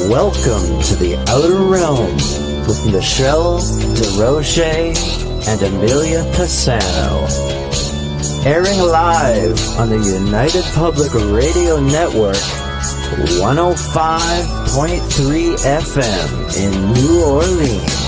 Welcome to the Outer Realm with MicheleDerocher and Amelia Pisano. Airing live on the United Public Radio Network, 105.3 FM in New Orleans.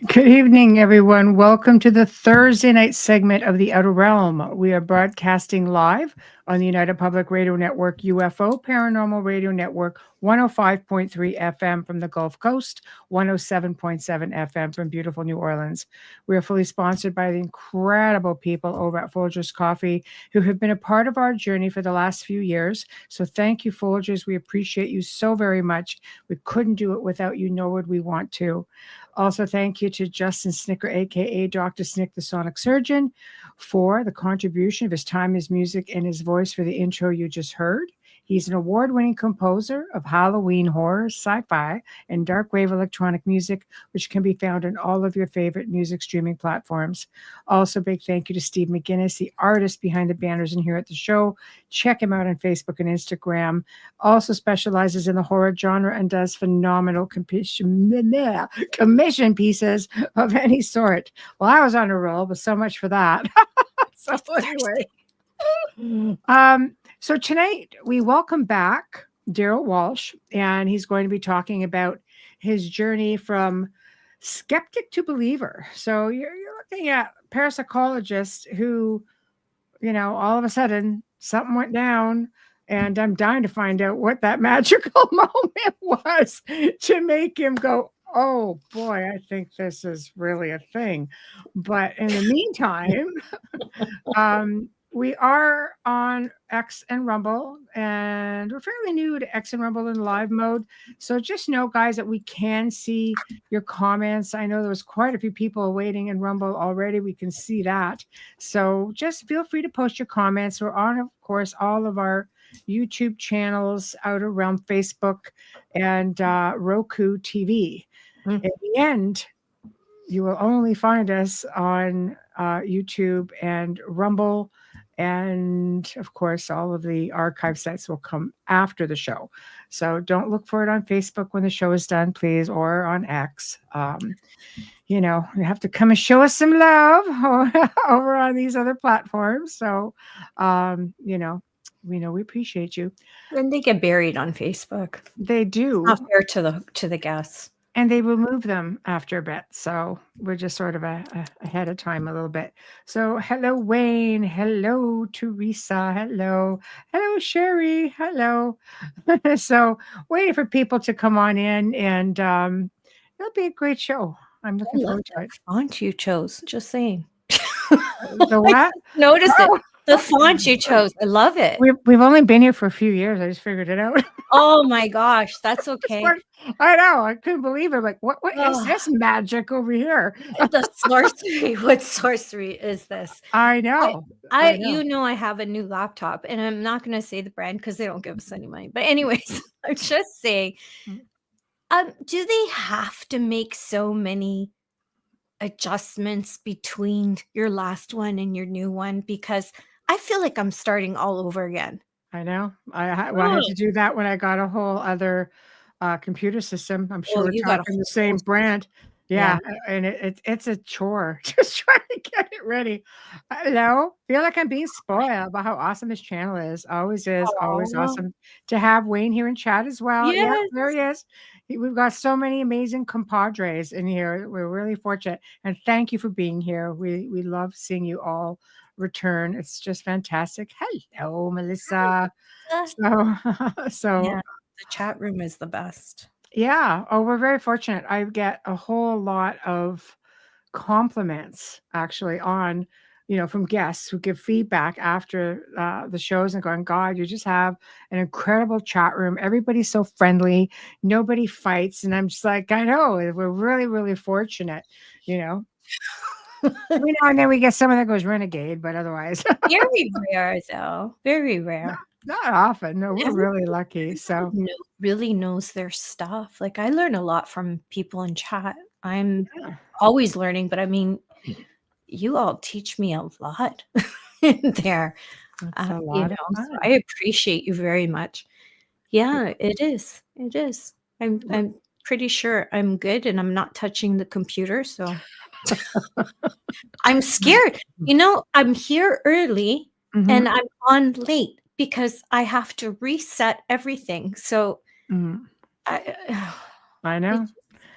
Good evening, everyone. Welcome to the Thursday night segment of The Outer Realm. We are broadcasting live on the United Public Radio Network, UFO Paranormal Radio Network, 105.3 FM from the Gulf Coast, 107.7 FM from beautiful New Orleans. We are fully sponsored by the incredible people over at Folgers Coffee who have been a part of our journey for the last few years. So thank you, Folgers. We appreciate you so very much. We couldn't do it without you, nor would we want to. Also, thank you to Justin Snicker, a.k.a. Dr. Snick, the Sonic Surgeon, for the contribution of his time, his music, and his voice for the intro you just heard. He's an award-winning composer of Halloween horror, sci-fi, and dark wave electronic music, which can be found on all of your favorite music streaming platforms. Also, big thank you to Steve McGinnis, the artist behind the banners in here at the show. Check him out on Facebook and Instagram. Also specializes in the horror genre and does phenomenal commission pieces of any sort. Well, I was on a roll, but so much for that. So anyway. So tonight we welcome back Darryll Walsh, and he's going to be talking about his journey from skeptic to believer. So you're looking at a parapsychologist who, you know, all of a sudden something went down, and I'm dying to find out what that magical moment was to make him go, oh boy, I think this is really a thing. But in the meantime, we are on X and Rumble, and we're fairly new to X and Rumble in live mode. So just know, guys, that we can see your comments. I know there was quite a few people waiting in Rumble already. We can see that. So just feel free to post your comments. We're on, of course, all of our YouTube channels, Outer Realm, Facebook, and Roku TV. At the end, you will only find us on YouTube and Rumble. And of course, all of the archive sites will come after the show. So don't look for it on Facebook when the show is done, please, or on X. You know, you have to come and show us some love over on these other platforms. So, you know, we appreciate you. And they get buried on Facebook. They do. It's not fair to the guests. And they remove them after a bit. So we're just sort of ahead of time a little bit. So hello, Wayne. Hello, Teresa. Hello. Hello, Sherry. Hello. So waiting for people to come on in, and it'll be a great show. I'm looking forward to it. Font you chose, just saying. The what? Notice it. The font you chose. I love it. We've only been here for a few years. I just figured it out. Oh my gosh, that's okay. I know. I couldn't believe it. Like, what is this magic over here? The sorcery. What sorcery is this? I know. I you know, I have a new laptop, and I'm not going to say the brand because they don't give us any money. But anyways, I'm just saying, do they have to make so many adjustments between your last one and your new one? Because I feel like I'm starting all over again. I know. I had to do that when I got a whole other computer system. I'm sure we're talking the same brand. Yeah. And it's a chore just trying to get it ready. Hello. Feel like I'm being spoiled about how awesome this channel is. Always is. Always awesome to have Wayne here in chat as well. Yes. Yeah, there he is. We've got so many amazing compadres in here. We're really fortunate. And thank you for being here. We love seeing you all return. It's just fantastic. Hello, Melissa. So yeah, the chat room is the best. Yeah. Oh, we're very fortunate. I get a whole lot of compliments actually on, from guests who give feedback after the shows and going, God, you just have an incredible chat room. Everybody's so friendly. Nobody fights. And I'm just like, I know, we're really, really fortunate, Every now and then we get someone that goes renegade, but otherwise, Very rare, though. Very rare. not often. No, we're really lucky. So Really knows their stuff. Like I learn a lot from people in chat. I'm always learning, but I mean, you all teach me a lot in there. that's a lot of fun. So I appreciate you very much. Yeah, it is. It is. I'm pretty sure I'm good and I'm not touching the computer, so I'm scared. I'm here early and I'm on late because I have to reset everything. So I know.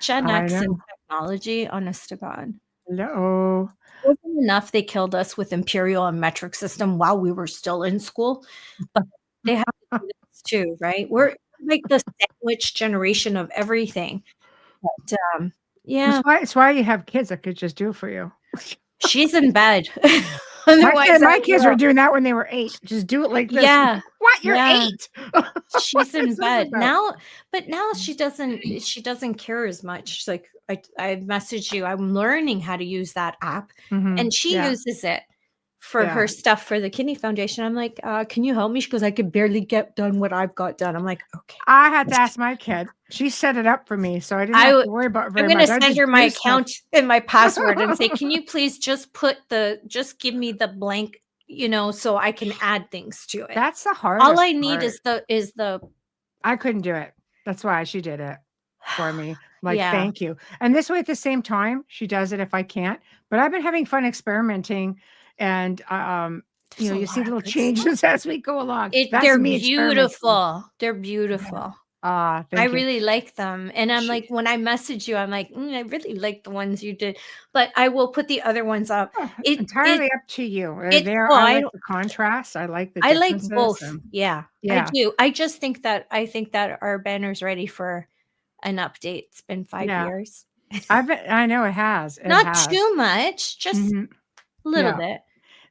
Gen X and technology, honest to God. No. It wasn't enough they killed us with imperial and metric system while we were still in school, but they have to do this too, right? We're like the sandwich generation of everything. But yeah, it's why you have kids that could just do it for you. she's in bed. My kids were doing that when they were 8. Just do it like this. Yeah. What? You're 8. She's in bed now, but now she doesn't care as much. She's like, I messaged you. I'm learning how to use that app, and she uses it for her stuff for the Kidney Foundation. I'm like, can you help me? She goes, I could barely get done what I've got done. I'm like, okay. I had to ask my kid. She set it up for me, so I didn't have to worry about it very much. I'm going to send her my account and my password and say, can you please just give me the blank, so I can add things to it. That's the hardest All I need part. is the. I couldn't do it. That's why she did it for me. Like, thank you. And this way, at the same time, she does it if I can't. But I've been having fun experimenting, and you see little changes as we go along. They're beautiful. They're beautiful. I really like them. And I'm like, when I message you, I'm like, I really like the ones you did, but I will put the other ones up. It's entirely up to you. I like the contrast. I like the differences. I like both. I do. I just think that our banner's ready for an update. It's been 5 years. I know it has. Not too much, just a little bit.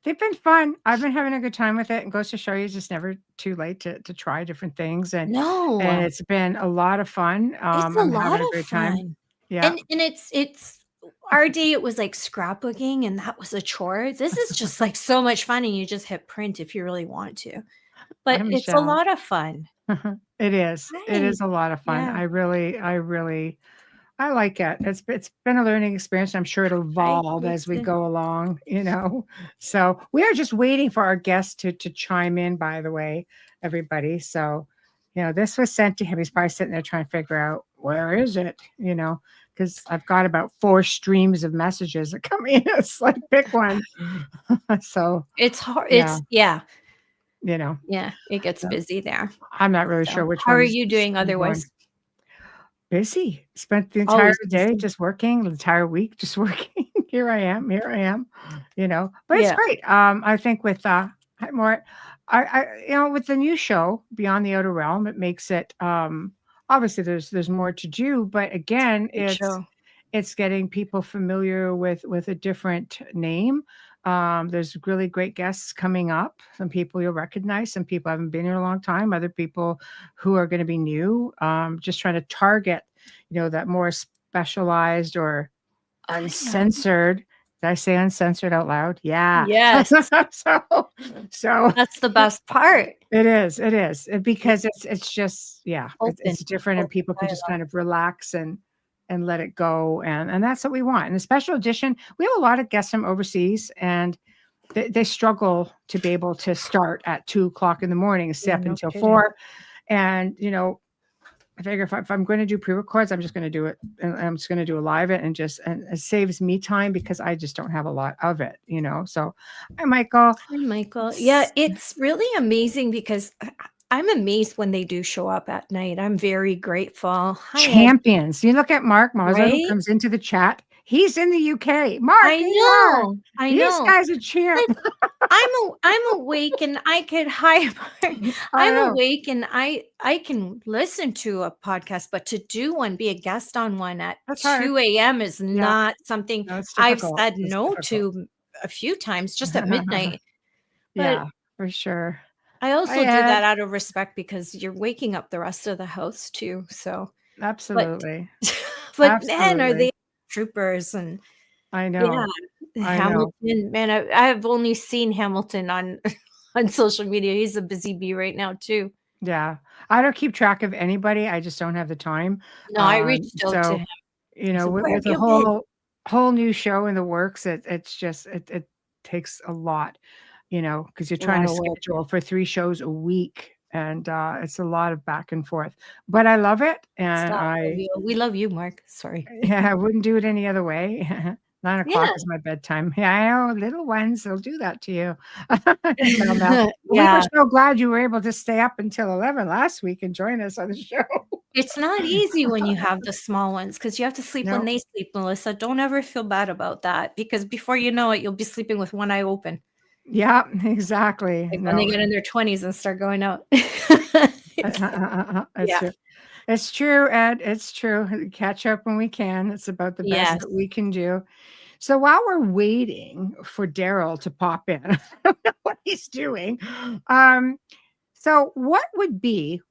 They've been fun. I've been having a good time with it. And goes to show you, it's just never too late to try different things. And it's been a lot of fun. I'm having a great time. Yeah. And it's our day. It was like scrapbooking, and that was a chore. This is just like so much fun, and you just hit print if you really want to. But it's a lot of fun. It is. It is a lot of fun. Yeah. I like it. It's been a learning experience. I'm sure it'll evolve as we go along, So we are just waiting for our guest to chime in, by the way, everybody. So, this was sent to him. He's probably sitting there trying to figure out, where is it? Because I've got about 4 streams of messages that come in. It's like, pick one. So it's hard. Yeah. It gets busy there. I'm not really sure which one. How are you doing otherwise? Busy. Spent the entire day just working, the entire week just working. Here I am. But it's great. I think with more, with the new show Beyond the Outer Realm, it makes it obviously there's more to do, but again, it's getting people familiar with a different name. There's really great guests coming up. Some people you'll recognize, some people haven't been here a long time, other people who are going to be new. Just trying to target, that more specialized or uncensored. Did I say uncensored out loud? Yeah. Yes. so that's the best part. It is because it's just, it's different, and people can just kind of relax and let it go. And that's what we want. In the special edition, we have a lot of guests from overseas, and they struggle to be able to start at 2:00 in the morning and stay up until 4. And, I figure if I'm going to do pre-records, I'm just going to do it. And I'm just going to do a live it, and it saves me time because I just don't have a lot of it, So hi, Michael. Hi, Michael. Yeah, it's really amazing because I'm amazed when they do show up at night. I'm very grateful. Hi, champions. You look at Mark Mazza, who comes into the chat. He's in the UK. Mark, I know. These guys are champ. I'm awake, and I could I'm awake, and I can listen to a podcast, but to do one, be a guest on one at 2 a.m. is not something I've said no to a few times just at midnight. Yeah, But for sure. I I also do had that out of respect because you're waking up the rest of the house too. So, but absolutely. but man, are Absolutely. they troopers? And I yeah, know. I know. Hamilton, man, I've only seen Hamilton on on social media. He's a busy bee right now too. Yeah. I don't keep track of anybody. I just don't have the time. No, I reached out to So, him. you I know, said, "Where have with a you been?" whole new show in the works, it's just it takes a lot, because you're A trying lot to of work. schedule for 3 shows a week, and it's a lot of back and forth. But I love it, and Stop, love I you. We love you, Mark. Sorry. yeah, I wouldn't do it any other way. 9 o'clock Yeah. is my bedtime. Yeah, I know, little ones, they'll do that to you. No, no. We were Yeah. so glad you were able to stay up until 11 last week and join us on the show. It's not easy when you have the small ones because you have to sleep when No. they sleep, Melissa. Don't ever feel bad about that because before you know it, you'll be sleeping with one eye open. Yeah, exactly. Like when they No. get in their 20s and start going out. It's Yeah. true. It's true, Ed. It's true. Catch up when we can. It's about the best Yes. that we can do. So while we're waiting for Darryll to pop in, I don't know what he's doing. So what would be,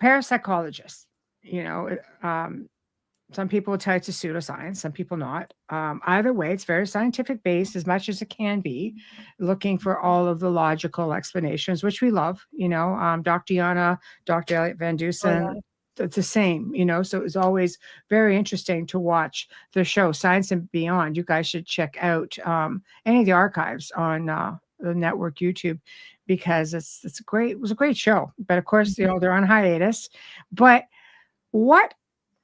parapsychologists, you know, um, some people will tell you it's a pseudoscience, some people not. Either way, it's very scientific based as much as it can be, looking for all of the logical explanations, which we love. Dr. Yana, Dr. Elliot Van Oh, Dusen, yeah. it's the same. So it was always very interesting to watch the show Science and Beyond. You guys should check out any of the archives on the network YouTube because it's great. It was a great show, but of course, they're on hiatus. But what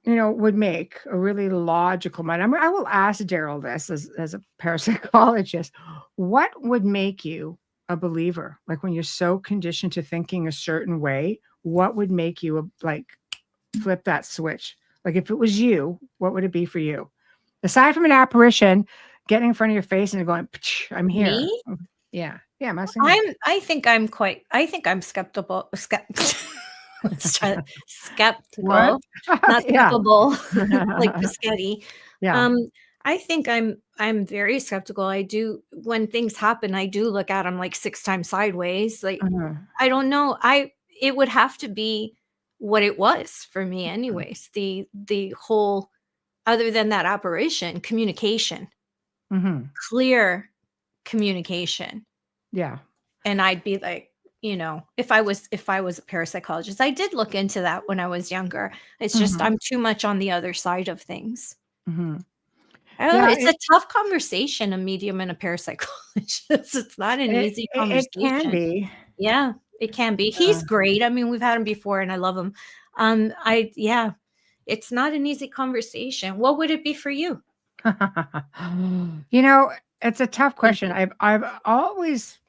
would make a really logical mind. I will ask Darryll this as a parapsychologist. What would make you a believer? Like when you're so conditioned to thinking a certain way, what would make you flip that switch? Like if it was you, what would it be for you? Aside from an apparition, getting in front of your face and going, "Ptsch, I'm here." Me? Yeah. Yeah, I'm asking you. I think I'm skeptical. Let's try that. What? Skeptical, not Yeah. skippable, like biscotti. Yeah. Um, I think I'm very skeptical. I do when things happen, I do look at them like 6 times sideways. Like Mhm. I don't know. It would have to be what it was for me anyways. The whole other than that apparition, communication, Mhm. clear communication. Yeah. And I'd be like, if I was a parapsychologist, I did look into that when I was younger. It's just Mhm. I'm too much on the other side of things. Mhm. I don't know, Yeah, it's a tough conversation, a medium and a parapsychologist. It's not an it easy it can conversation. be. Yeah, it can be. Uh, He's great. I mean, we've had him before and I love him. Yeah, it's not an easy conversation. What would it be for you? you know, it's a tough question. I've always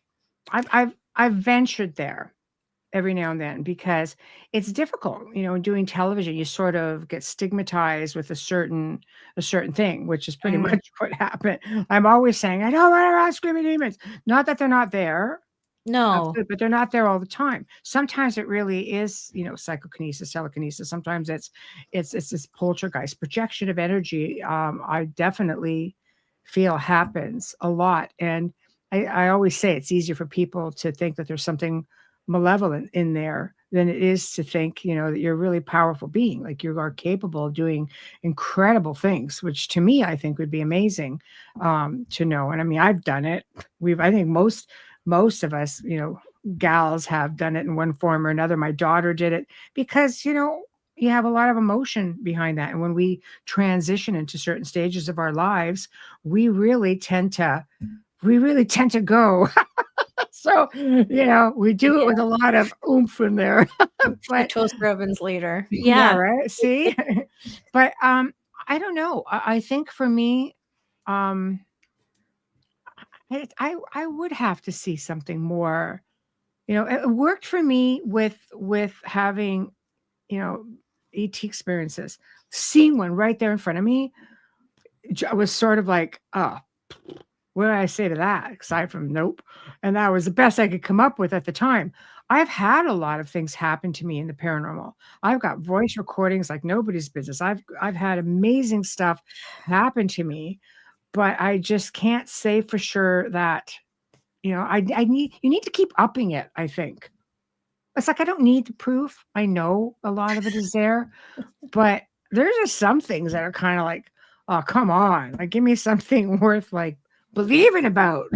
I've ventured there every now and then because it's difficult. Doing television, you sort of get stigmatized with a certain thing, which is pretty Mm, much what happened. I'm always saying, I don't want to ask screaming demons. Not that they're not there. no. Absolutely, but they're not there all the time. Sometimes it really is, psychokinesis, telekinesis. Sometimes it's this poltergeist projection of energy. I definitely feel happens a lot, and I always say it's easier for people to think that there's something malevolent in there than it is to think, that you're a really powerful being, like you are capable of doing incredible things, which to me I think would be amazing to know. And I mean, I've done it. I think most of us, gals have done it in one form or another. My daughter did it because, you have a lot of emotion behind that. And when we transition into certain stages of our lives, we really tend to go. So, we do it Yeah, with a lot of oomph in there. the But toaster ovens later. yeah, Yeah. right. See? But I don't know. I think for me, um, I would have to see something more. It worked for me with having, you know, ET experiences. Seeing one right there in front of me, I was sort of like, oh, what did I say to that? Aside from nope. And that was the best I could come up with at the time. I've had a lot of things happen to me in the paranormal. I've got voice recordings like nobody's business. I've had amazing stuff happen to me. but I just can't say for sure that, you need to keep upping it, I think. It's like I don't need the proof. I know a lot of it is there, but there's just some things that are kind of like, oh, come on, like give me something worth like believing about.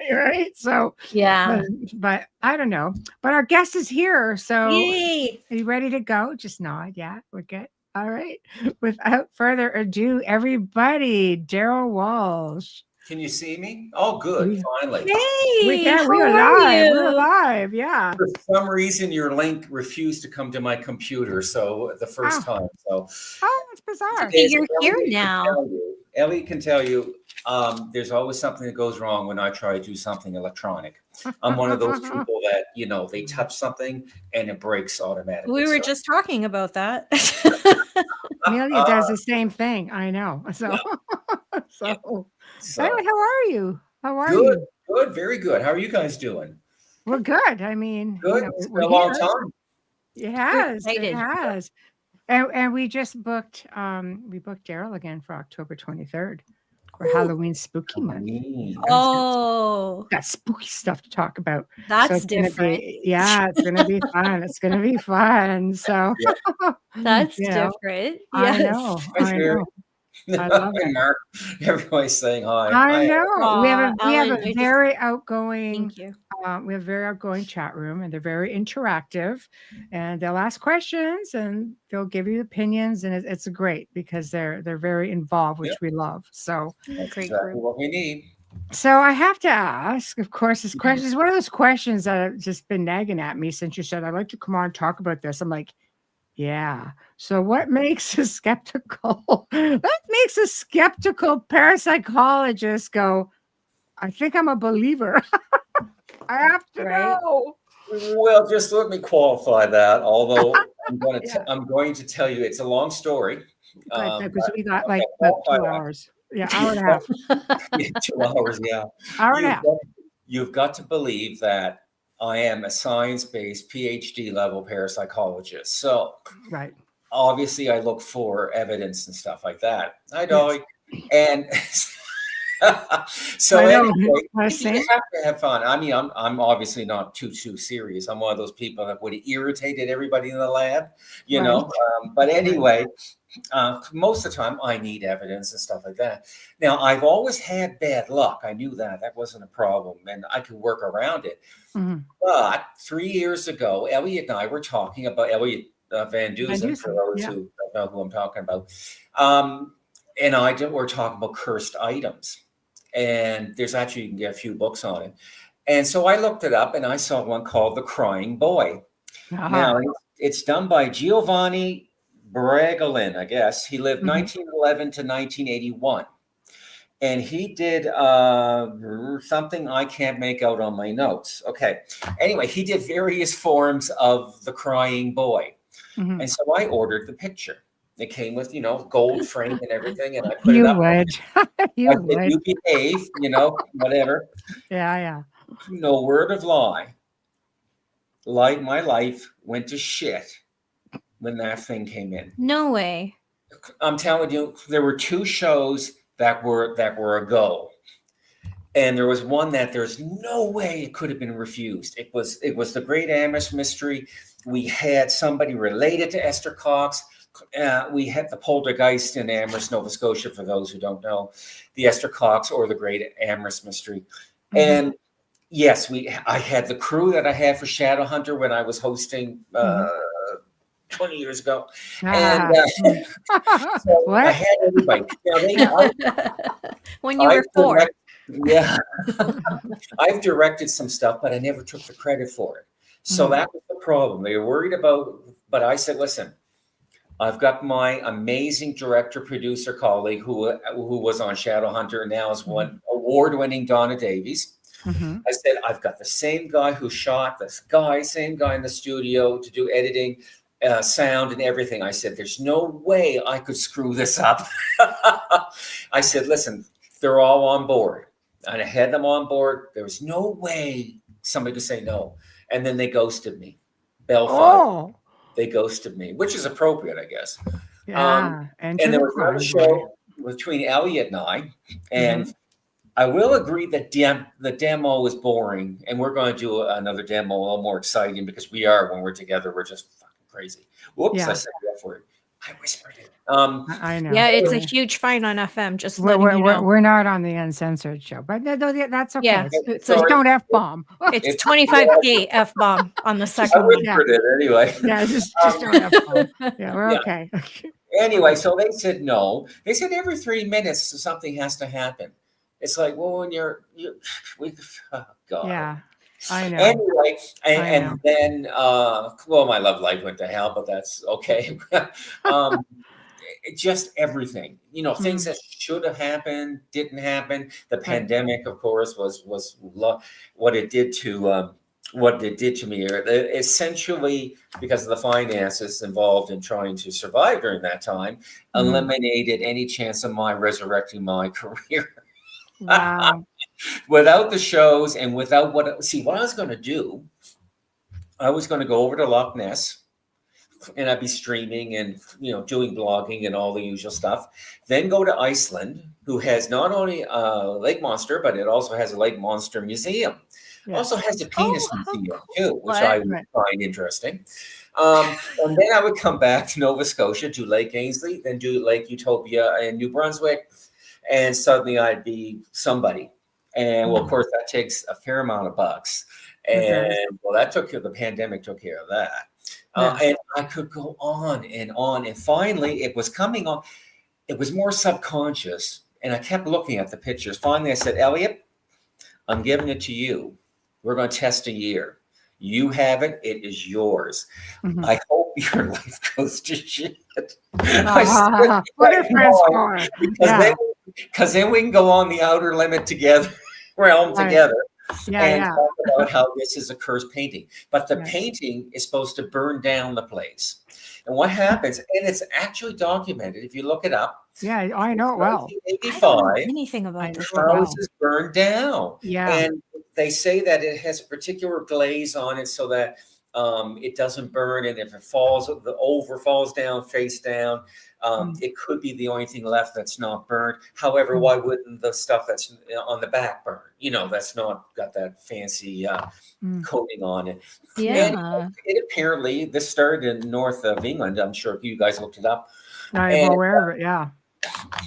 Right? So Yeah. but I don't know. But our guest is here. So Yay. are you ready to go? Just nod. Yeah, we're good. All right. Without further ado, everybody, Darryll Walsh. Can you see me? Oh, good. Finally. Hey, We how are are live. We're you? live. Yeah. For some reason, your link refused to come to my computer. So the first time. So It's bizarre. Okay, you're here Elliot now. Elliot can tell you there's always something that goes wrong when I try to do something electronic. I'm one of those people that, they touch something and it breaks automatically. We were just talking about that. Amelia does the same thing. I know. So, So anyway, how are you? How are good, you? good, very good. How are you guys doing? We're good. I mean, Good. It's been we're a long here. time. It has. It excited. has. And we just booked Darryll again for October 23rd for Halloween spooky month. Oh, Got spooky stuff to talk about. that's So it's gonna different. it's gonna be fun. It's gonna be fun. So That's you know, different. I Yes. know. Hi, I Sherry. know. I love it. Mark, everybody's saying hi. I know. We have Alan, a very outgoing Thank you. we have a very outgoing chat room, and they're very interactive, and they'll ask questions and they'll give you opinions, and it's great because they're very involved, which we love. So That's Great exactly group. what we need. so I have to ask, of course, this question is one of those questions that have just been nagging at me since you said I'd like to come on and talk about this. I'm like, yeah. So what makes a skeptical parapsychologist go, I think I'm a believer? I have to Right. know. Well, just let me qualify that. Although I'm going to, Yeah. I'm going to tell you, it's a long story. Because we got like okay, about 2 hours. Yeah, hour and a half. 2 hours, yeah. Hour and a half. You've got to believe that I am a science-based PhD level parapsychologist. So Right. obviously I look for evidence and stuff like that. I Yes. know. And so I know. anyway, I you see. have to have fun. I mean, I'm obviously not too serious. I'm one of those people that would have irritated everybody in the lab, you Right. know. But anyway, most of the time I need evidence and stuff like that. Now, I've always had bad luck. I knew that wasn't a problem, and I could work around it. Mhm. But 3 years ago, Elliot and I were talking about Elliot Van Dusen, for those yeah. who don't know who I'm talking about. And we're talking about cursed items. And there's actually, you can get a few books on it. And so I looked it up and I saw one called The Crying Boy. Uh-huh. Now, it's done by Giovanni Bragolin, I guess. He lived Mhm. 1911 to 1981. And he did something I can't make out on my notes. Okay. Anyway, he did various forms of The Crying Boy. Mhm. And so I ordered the picture. It came with, gold frame and everything. And I put it You up. would. You I said, would. you behave, whatever. Yeah. No word of lie. My life went to shit when that thing came in. No way. I'm telling you, there were 2 shows that were a go. And there was one that there's no way it could have been refused. It was the Great Amish Mystery. We had somebody related to Esther Cox. We had the Poltergeist in Amherst, Nova Scotia, for those who don't know, the Esther Cox or the Great Amherst Mystery. Mm-hmm. And yes, I had the crew that I had for Shadowhunter when I was hosting 20 years ago. And so what? I had everybody. When you were 4. Yeah. I've directed some stuff, but I never took the credit for it. So that was the problem. They were worried about, but I said, listen, I've got my amazing director, producer colleague who was on Shadowhunter, now is one award-winning Donna Davies. Mm-hmm. I said, I've got the same guy who shot, same guy in the studio to do editing, sound and everything. I said, there's no way I could screw this up. I said, listen, they're all on board. And I had them on board. There was no way somebody could say no. And then they ghosted me. They ghosted me, which is appropriate, I guess. Yeah. And there was another show. between Elliot and I, and I will agree that the demo was boring, and we're going to do another demo a little more exciting because when we're together, we're just fucking crazy. Whoops, I said that word. I whispered it. I know. Yeah, it's a huge fine on FM. Just letting you know. We're not on the uncensored show, but that's okay. Yeah, Just don't F-bomb. It's 25K F-bomb on the I second one. whispered it anyway. Yeah, just don't F-bomb. Yeah, we're okay. Anyway, so they said no. They said every 3 minutes something has to happen. It's like, well, when oh God. Yeah, I know. Anyway, I know. and then, my love life went to hell, but that's okay. Just everything, things that should have happened didn't happen. The pandemic, of course, was what it did to me. Essentially, because of the finances involved in trying to survive during that time, eliminated any chance of my resurrecting my career. Wow. Without the shows and without what I was going to do, I was going to go over to Loch Ness and I'd be streaming and, doing blogging and all the usual stuff. Then go to Iceland, who has not only a lake monster, but it also has a lake monster museum. Yeah. Also has a penis museum too, which What? I would find interesting. And then I would come back to Nova Scotia, do Lake Ainsley, then do Lake Utopia in New Brunswick. And suddenly I'd be somebody. And well, of course, that takes a fair amount of bucks. And the pandemic took care of that. And I could go on. And finally, it was coming on. It was more subconscious. And I kept looking at the pictures. Finally, I said, Elliot, I'm giving it to you. We're going to test a year. You have it. It is yours. I hope your life goes to shit. What a friend's for. Because then we can go on the outer limit together, realm together, and talk about how this is a cursed painting. But the painting is supposed to burn down the place. And what happens, and it's actually documented, if you look it up. Yeah, I know it well. 1985, I don't know anything about this. the house is burned down. Yeah. And they say that it has a particular glaze on it so that it doesn't burn. And if it falls down, face down, it could be the only thing left that's not burned. However, why wouldn't the stuff that's on the back burn? That's not got that fancy coating on it. Yeah. And it apparently, this started in north of England. I'm sure you guys looked it up. I'm aware of it, yeah.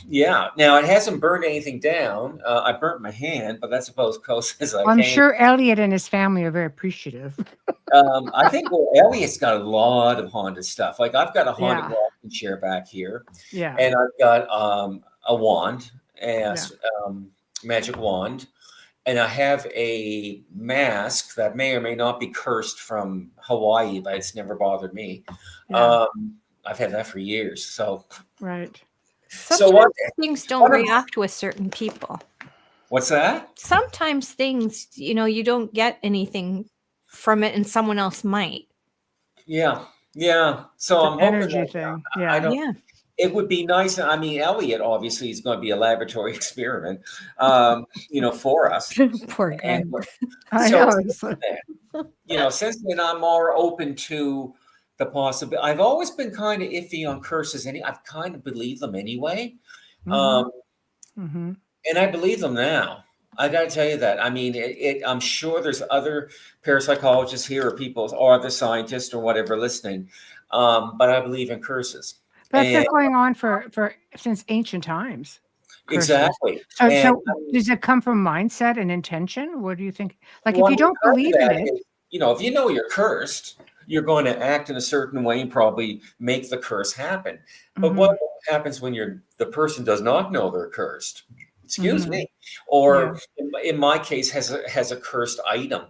Yeah. Now, it hasn't burned anything down. I burnt my hand, but that's about as close as I I'm came. sure Elliot and his family are very appreciative. I think Elliot's got a lot of haunted stuff. Like I've got a haunted rocking chair back here. Yeah. And I've got a wand, magic wand. And I have a mask that may or may not be cursed from Hawaii, but it's never bothered me. Yeah. I've had that for years. So Right. Sometimes things don't react with certain people. What's that? Sometimes things, you don't get anything from it and someone else might. Yeah. Yeah. So I'm hoping energy thing. Yeah. It would be nice. I mean, Elliot obviously is going to be a laboratory experiment, for us. Poor guy. I know. Since then I'm more open to the possibility. I've always been kind of iffy on curses. I've kind of believed them anyway. And I believe them now. I got to tell you that. I mean, I'm sure there's other parapsychologists here or people or other scientists or whatever listening. But I believe in curses. That's been going on since ancient times. Curses. Exactly. So does it come from mindset and intention? What do you think? Like if you don't believe in it, if you know you're cursed, you're going to act in a certain way and probably make the curse happen. But what happens when the person does not know they're cursed? Excuse me. Or in my case, has a cursed item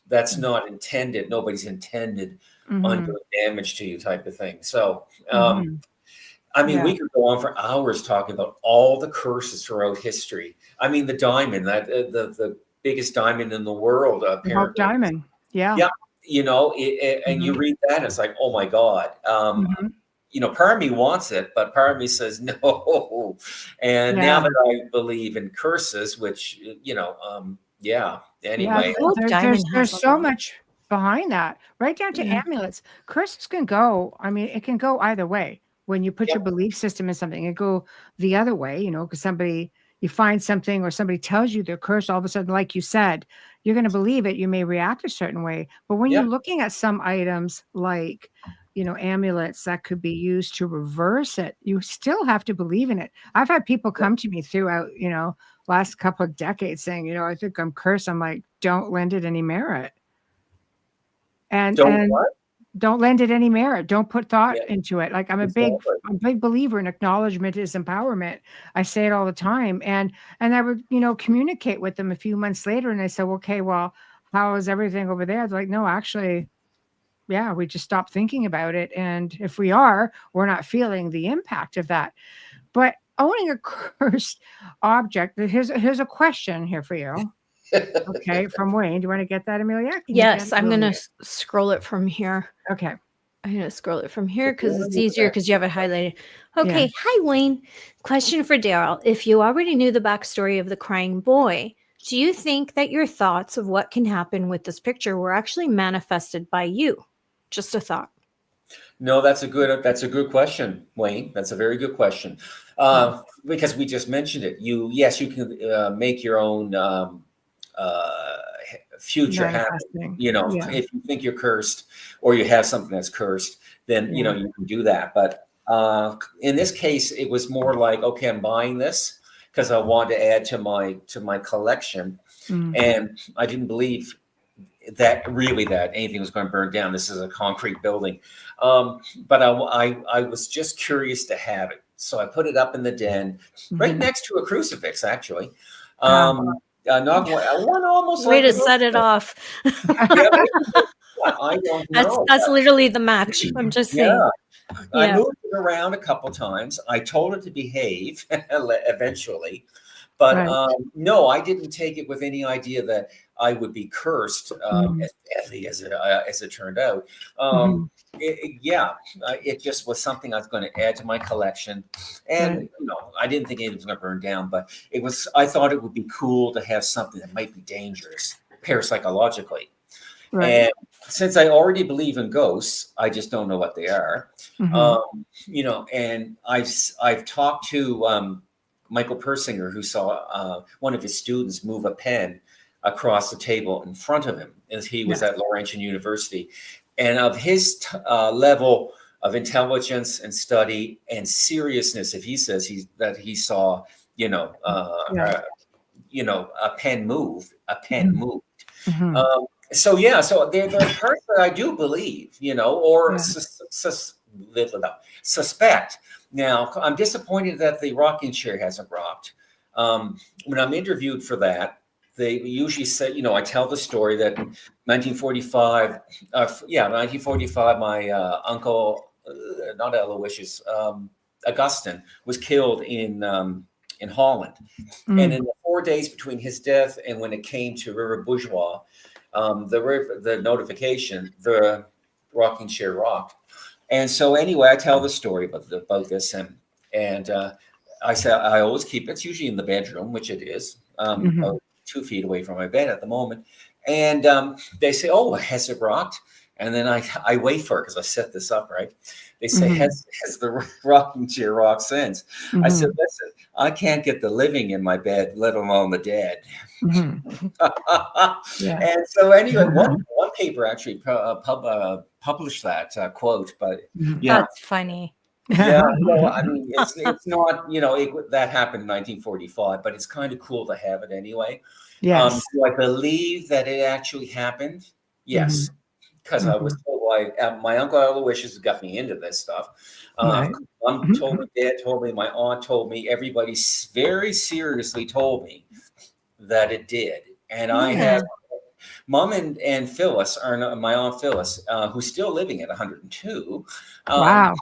that's not intended. Nobody's intended on doing damage to you, type of thing. So, we could go on for hours talking about all the curses throughout history. I mean, the diamond, the biggest diamond in the world, apparently. Diamond. Yeah. Yeah. And you read that, and it's like, oh my God. Part of me wants it, but part of me says no. And now that I believe in curses, which, anyway. There's so much behind that, right down to amulets. Curses can go, it can go either way. when you put your belief system in something and go the other way, because you find something or somebody tells you they're cursed, all of a sudden, like you said, you're going to believe it. You may react a certain way. But when you're looking at some items like, amulets that could be used to reverse it, you still have to believe in it. I've had people come to me throughout, last couple of decades saying, I think I'm cursed. I'm like, don't lend it any merit. And don't lend it any merit. Don't put thought into it. Like I'm a big believer in acknowledgement is empowerment. I say it all the time. And I would, communicate with them a few months later and I said, okay, well, how is everything over there? They're like, no, actually, we just stopped thinking about it. And if we're not feeling the impact of that. But owning a cursed object, here's a question here for you. Okay, from Wayne. Do you want to get that, Amelia? Yes, I'm going to scroll it from here. Okay. I'm going to scroll it from here because it's easier because you have it highlighted. Okay. Hi, Wayne. Question for Darryll. If you already knew the backstory of the crying boy, do you think that your thoughts of what can happen with this picture were actually manifested by you? Just a thought. No, that's a good question, Wayne. That's a very good question. Because we just mentioned it. You can make your own future happen. If you think you're cursed or you have something that's cursed, then you can do that. But in this case, it was more like, okay, I'm buying this because I want to add to my collection, and I didn't believe that anything was going to burn down. This is a concrete building, but I was just curious to have it, so I put it up in the den, right next to a crucifix, actually. Not one almost way like to set it off. I don't know. That's literally the match. I'm just saying. I moved it around a couple times. I told it to behave eventually, but no, I didn't take it with any idea that I would be cursed as badly as it turned out. It just was something I was going to add to my collection, and I didn't think anything was going to burn down. But I thought it would be cool to have something that might be dangerous parapsychologically. And since I already believe in ghosts, I just don't know what they are. And I've talked to Michael Persinger, who saw one of his students move a pen across the table in front of him as he was at Laurentian University. And of his level of intelligence and study and seriousness, if he says he saw, a pen moved. So there are parts that I do believe, or suspect. Now, I'm disappointed that the rocking chair hasn't rocked. When I'm interviewed for that, they usually say, I tell the story that 1945, my uncle, not Aloysius, Augustine, was killed in Holland. And in the 4 days between his death and when it came to River Bourgeois, the notification, the rocking chair rocked. And so anyway, I tell the story about this, and I say I always keep it's usually in the bedroom, which it is, about 2 feet away from my bed at the moment. And they say, "Oh, has it rocked?" And then I wait for it because I set this up right. They say, "Has the rocking chair rocked since?" I said, "Listen, I can't get the living in my bed, let alone the dead." And so anyway, one paper actually published that quote, but that's funny. I mean, it's not, that happened in 1945, but it's kind of cool to have it anyway. Yes. Do I believe that it actually happened? Yes. Because I was told my uncle Aloysius got me into this stuff. Mom told me, Dad told me, my aunt told me, everybody very seriously told me that it did. And I have Mom and Phyllis, my aunt Phyllis, who's still living at 102. Wow.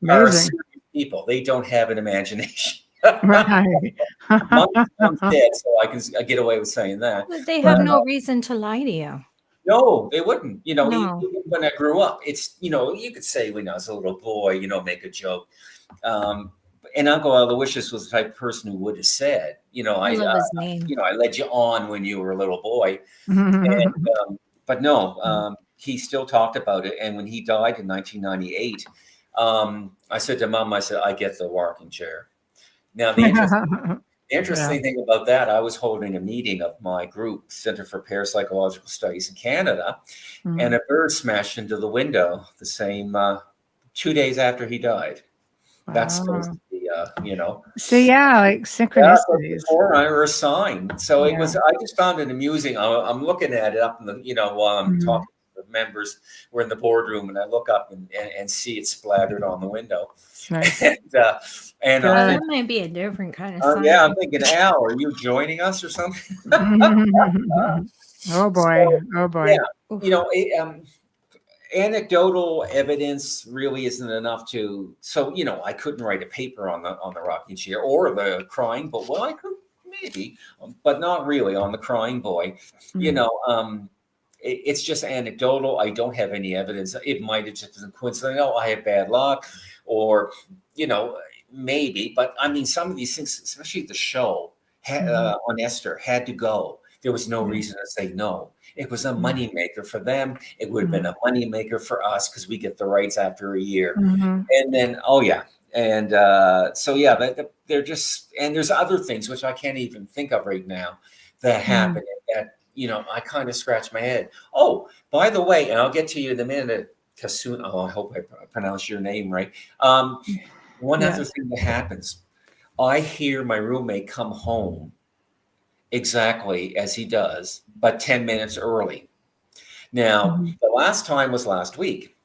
Are serious people. They don't have an imagination. Right. Mom's dead, so I can get away with saying that. But they have no reason to lie to you. No, they wouldn't. Even when I grew up, it's, you could say when I was a little boy, make a joke. And Uncle Aloysius was the type of person who would have said, I love his name. I led you on when you were a little boy. But no, he still talked about it. And when he died in 1998, I said to Mom, I said, I get the rocking chair. Now, the interesting thing about that, I was holding a meeting of my group, Center for Parapsychological Studies in Canada, and a bird smashed into the window the same 2 days after he died. Wow. That's supposed to be, So yeah, like synchronicities. Or a sign. So it was. I just found it amusing. I'm looking at it up in the, while I'm talking to the members. We're in the boardroom, and I look up and see it splattered on the window. Nice. And that might be a different kind of sign. yeah, I'm thinking, Al, are you joining us or something? Oh boy! Oh boy! Yeah, anecdotal evidence really isn't enough to. So I couldn't write a paper on the rocking chair or the crying boy. Well, I could maybe, but not really on the crying boy. It's just anecdotal. I don't have any evidence. It might have just been coincidental. I had bad luck, or maybe. But I mean, some of these things, especially the show on Esther, had to go. There was no reason to say no. It was a moneymaker for them. It would have been a moneymaker for us because we get the rights after a year. And then, they're just, and there's other things which I can't even think of right now that happen that, I kind of scratch my head. Oh, by the way, and I'll get to you in a minute, Kasun. Oh, I hope I pronounced your name right. One other thing that happens, I hear my roommate come home exactly as he does, but 10 minutes early. Now, the last time was last week,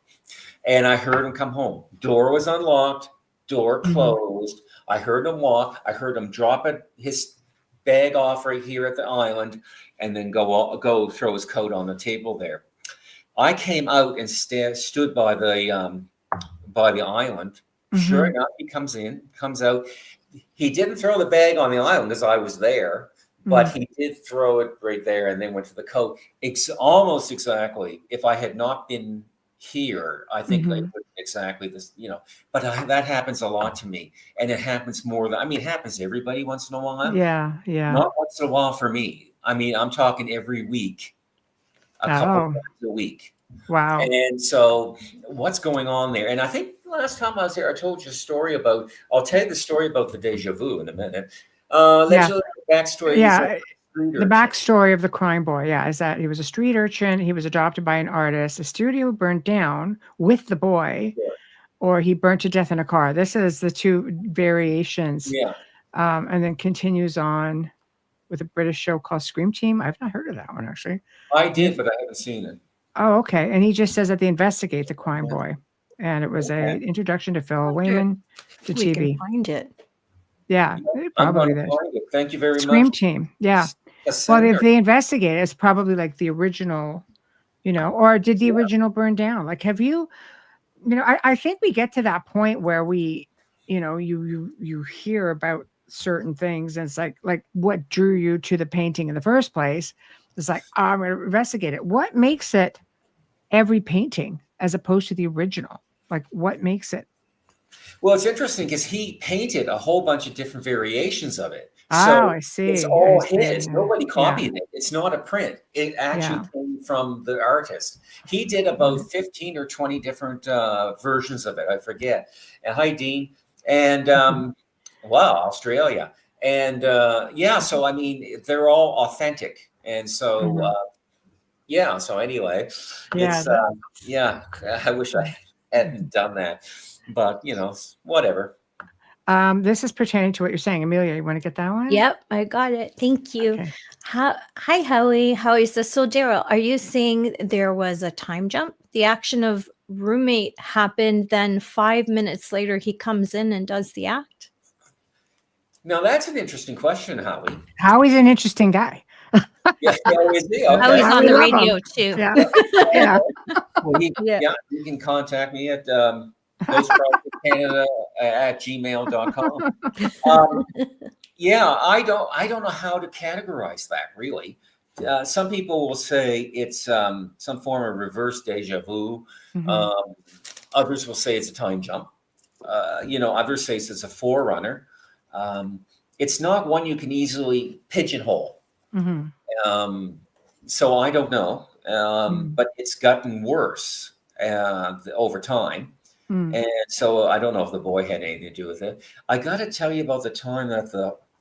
and I heard him come home. Door was unlocked, door closed. I heard him walk. I heard him drop his bag off right here at the island, and then go throw his coat on the table there. I came out and stood by the island. Sure enough, he comes out. He didn't throw the bag on the island because I was there. But he did throw it right there and then went to the coat. Almost exactly. If I had not been here, I think it would exactly this, But that happens a lot to me. And it happens more than, it happens to everybody once in a while. Yeah. Not once in a while for me. I'm talking every week, a couple times a week. Wow. And so what's going on there? And I think last time I was there, I told you a story about, I'll tell you the story about the deja vu in a minute. Backstory. The backstory of the crying boy, is that he was a street urchin. He was adopted by an artist. The studio burned down with the boy, or he burnt to death in a car. This is the two variations. And then continues on with a British show called Scream Team. I've not heard of that one, actually. I did, but I haven't seen it. Oh, okay. And he just says that they investigate the crying boy. And it was an introduction to Phil Wayman to TV. We can find it. Yeah, probably that. Thank you very much. Scream Team. Yeah. Well, if they investigate, it's probably like the original, or did the original burn down? Like, have you, I think we get to that point where we, you hear about certain things, and it's like what drew you to the painting in the first place? It's like, I'm going to investigate it. What makes it every painting as opposed to the original? Like, what makes it? Well, it's interesting because he painted a whole bunch of different variations of it. So I see. It's all his. Nobody copied it. It's not a print. It actually came from the artist. He did about 15 or 20 different versions of it. I forget. And hi, Dean. And wow, Australia. And so they're all authentic. And so so anyway, it's I wish I hadn't done that. But whatever. This is pertaining to what you're saying, Amelia. You want to get that one? Yep, I got it. Thank you. Okay. Hi, Howie. Howie says, so Darryll, are you saying there was a time jump? The action of roommate happened, then 5 minutes later he comes in and does the act? Now that's an interesting question, Howie. Howie's an interesting guy. Yeah, is he? Okay. Howie's on the radio too. Yeah. Well, you can contact me at ghostprojectcanada@gmail.com. I don't know how to categorize that really. Some people will say it's some form of reverse deja vu. Others will say it's a time jump. Others say it's a forerunner. It's not one you can easily pigeonhole. So I don't know, but it's gotten worse over time. And so I don't know if the boy had anything to do with it. I got to tell you about the time that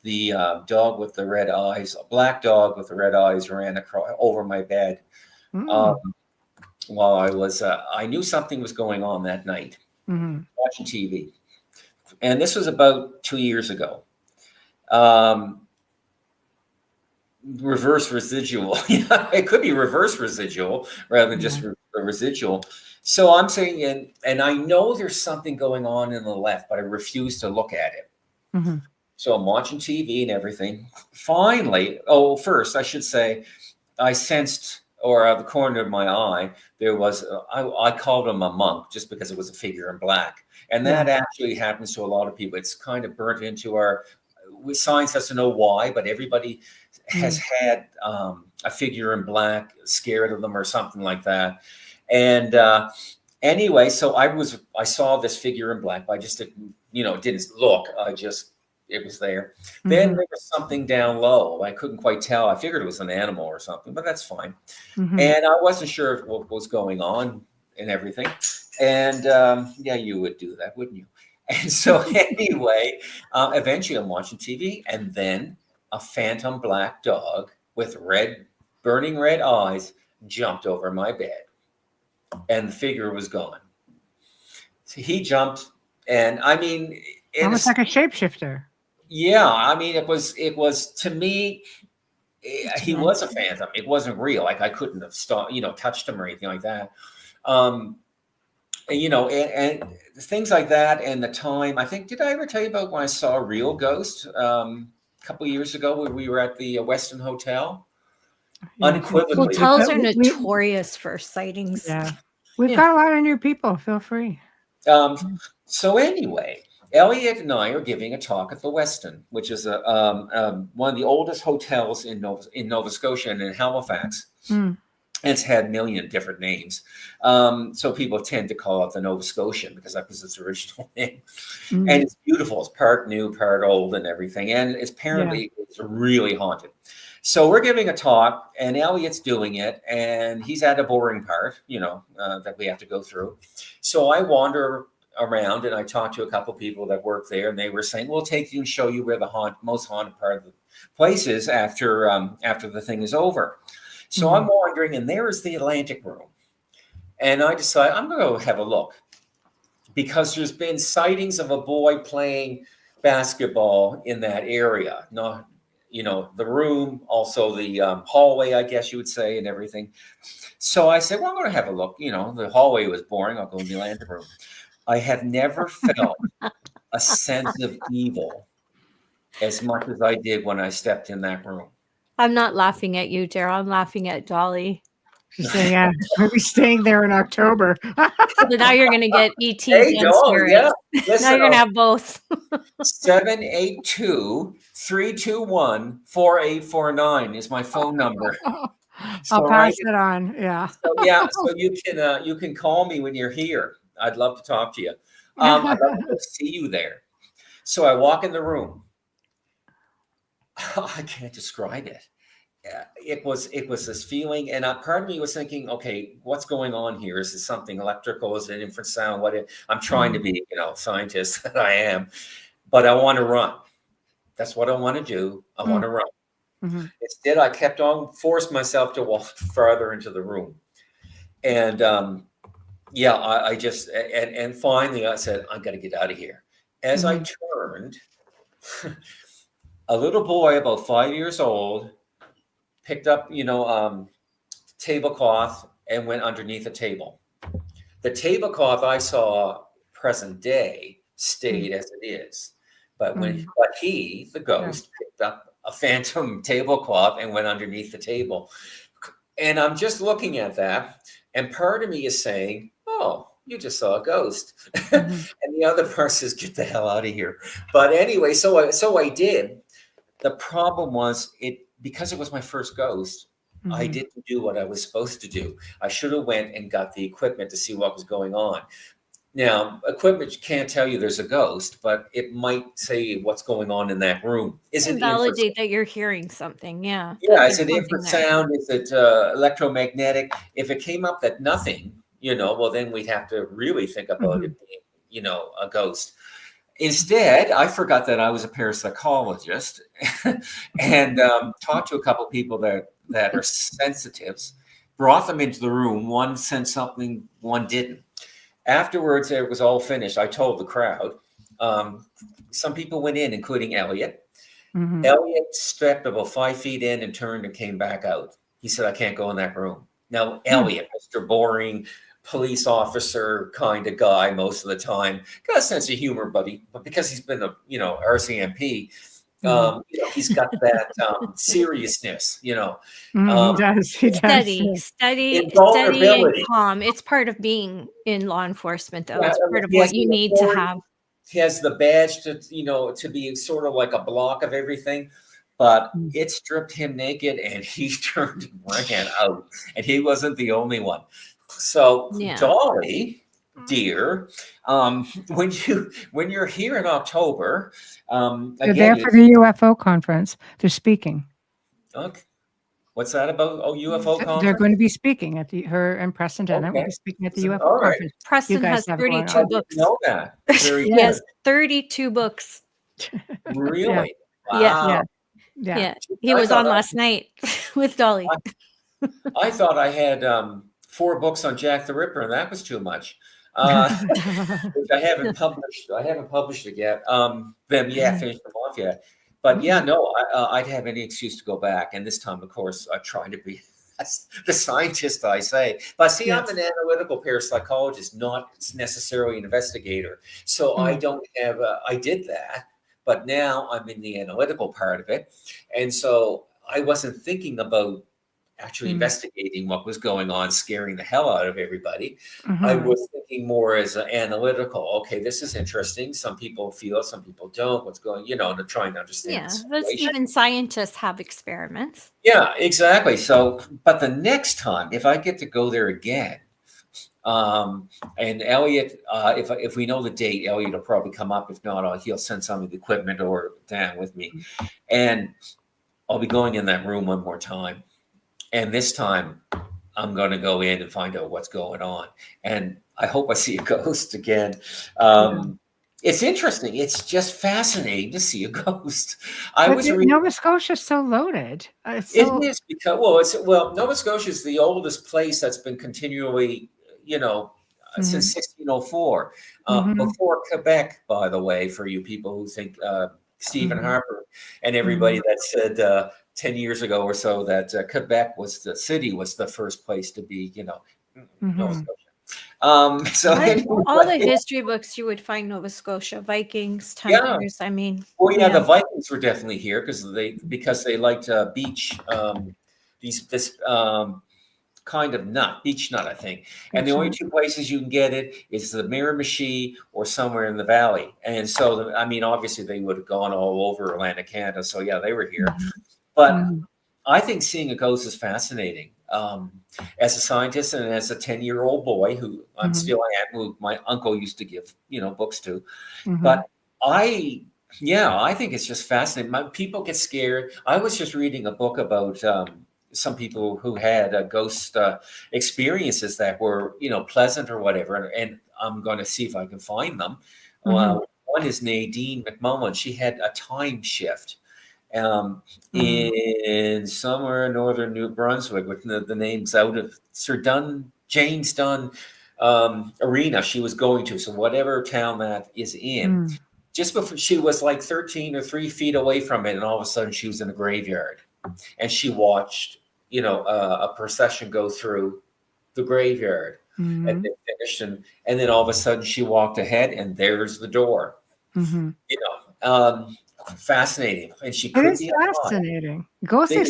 the dog with the red eyes, a black dog with the red eyes, ran over my bed while I was. I knew something was going on that night, watching TV, and this was about 2 years ago. Reverse residual. It could be reverse residual rather than just residual. So I'm saying, and I know there's something going on in the left, but I refuse to look at it. So I'm watching TV and everything. Finally, first I should say, I sensed, or out of the corner of my eye, there was, I called him a monk just because it was a figure in black. And that actually happens to a lot of people. It's kind of burnt into science has to know why, but everybody has had a figure in black scared of them or something like that. And anyway, so I saw this figure in black, but I just didn't look. It was there. Then there was something down low. I couldn't quite tell. I figured it was an animal or something, but that's fine. And I wasn't sure what was going on and everything. And you would do that, wouldn't you? And so anyway, eventually I'm watching TV, and then a phantom black dog with burning red eyes jumped over my bed, and the figure was gone. So he jumped, and I mean, almost like a shapeshifter. Yeah, I mean, it was to me, he was a phantom. It wasn't real. Like I couldn't have touched him or anything like that. And things like that, and the time. I think, did I ever tell you about when I saw a real ghost a couple of years ago when we were at the Westin Hotel? Unequivocally, hotels are notorious for sightings. Yeah, we've got a lot of new people. Feel free. So anyway, Elliot and I are giving a talk at the Westin, which is one of the oldest hotels in Nova Scotia and in Halifax. It's had a million different names. So people tend to call it the Nova Scotian because that was its original name. And it's beautiful. It's part new, part old and everything. And it's really haunted. So we're giving a talk, and Elliot's doing it, and he's at a boring part, that we have to go through. So I wander around and I talked to a couple people that work there, and they were saying, we'll take you and show you where the most haunted part of the place is after the thing is over. So I'm wandering, and there is the Atlantic room. And I decide I'm going to go have a look, because there's been sightings of a boy playing basketball in that area. The room, also the hallway, I guess you would say, and everything. So I said, well, I'm going to have a look. The hallway was boring. I'll go in the Atlantic room. I have never felt a sense of evil as much as I did when I stepped in that room. I'm not laughing at you, Darryll. I'm laughing at Dolly. She's saying, we're staying there in October. So now you're going to get ETs and spirits. Yeah. Listen, now you're going to have both. 782-321-4849 is my phone number. I'll pass it on. Yeah. So you can call me when you're here. I'd love to talk to you. I'd love to see you there. So I walk in the room. I can't describe it. It was this feeling, and part of me was thinking, okay, what's going on here? Is this something electrical? Is it an infrasound? I'm trying to be, scientist that I am, but I want to run. That's what I want to do. I want to run. Instead, I kept on, forced myself to walk farther into the room, and I just and finally I said, I've got to get out of here. As I turned, a little boy about 5 years old picked up, tablecloth and went underneath a table. The tablecloth I saw present day stayed as it is, but he, the ghost, picked up a phantom tablecloth and went underneath the table. And I'm just looking at that, and part of me is saying, oh, you just saw a ghost. And the other part says, get the hell out of here. But anyway, so I did. The problem was because it was my first ghost, I didn't do what I was supposed to do. I should have went and got the equipment to see what was going on. Now, equipment can't tell you there's a ghost, but it might say what's going on in that room. Is it validate that you're hearing something? Yeah. Yeah. Is it infrasound? Is it electromagnetic? If it came up that nothing, well, then we'd have to really think about it being a ghost. Instead, I forgot that I was a parapsychologist and talked to a couple of people that are sensitives, brought them into the room. One sensed something, one didn't. Afterwards, it was all finished. I told the crowd. Some people went in, including Elliot. Mhm. Elliot stepped about 5 feet in and turned and came back out. He said, I can't go in that room. Now, Elliot, Mr. Boring, police officer kind of guy most of the time, got a sense of humor, but because he's been a RCMP, he's got that seriousness, He does. He does. Steady and invulnerability. calm. It's part of being in law enforcement, though. Yeah, It's part of he has what you the need to authority. have. He has the badge to be sort of like a block of everything, but it stripped him naked and he turned and ran out, and he wasn't the only one. So Dolly, dear, when you're here in October, They're there for the UFO conference. They're speaking. Okay. What's that about? Oh, UFO conference? They're going to be speaking at her and Preston Dennett will be speaking at the UFO conference. Preston has 32 books. I didn't know that. Very He has 32 books. Really? Yeah. Wow. Yeah. He was on last night with Dolly. I thought I had 4 books on Jack the Ripper, and that was too much. Which I haven't published it yet. Finished them off yet. But I'd have any excuse to go back. And this time, of course, I try to be the scientist I say. But see, I'm an analytical parapsychologist, not necessarily an investigator. So I don't have, I did that, but now I'm in the analytical part of it. And so I wasn't thinking about actually investigating what was going on, scaring the hell out of everybody. I was thinking more as an analytical. Okay, this is interesting. Some people feel it, some people don't. What's going, to try and understand. But even scientists have experiments. Yeah, exactly. So, but the next time, if I get to go there again, and Elliot, if we know the date, Elliot will probably come up. If not, he'll send some of the equipment or down with me, and I'll be going in that room one more time. And this time, I'm going to go in and find out what's going on. And I hope I see a ghost again. It's interesting. It's just fascinating to see a ghost. Nova Scotia's so loaded. It is because Nova Scotia is the oldest place that's been continually, since 1604. Before Quebec, by the way, for you people who think Stephen Harper and everybody that said 10 years ago or so that Quebec was the first place to be, Nova Scotia. So all the history books you would find Nova Scotia, Vikings, Templars. I mean, the Vikings were definitely here because they liked beach, this kind of beach nut, I think. And the only 2 places you can get it is the Miramichi or somewhere in the valley. And so, obviously they would have gone all over Atlantic Canada. So they were here. But I think seeing a ghost is fascinating. As a scientist and as a 10-year-old boy who who my uncle used to give, books to. But I think it's just fascinating. People get scared. I was just reading a book about some people who had ghost experiences that were, pleasant or whatever. And I'm going to see if I can find them. One is Nadine McMullen. She had a time shift. In somewhere in northern New Brunswick, with the names out of James Dunn arena she was going to. So whatever town that is in, just before she was like 13 or 3 feet away from it, and all of a sudden she was in a graveyard, and she watched, a procession go through the graveyard, and they finished, and then all of a sudden she walked ahead, and there's the door. Fascinating, and she could be fascinating. Ghost her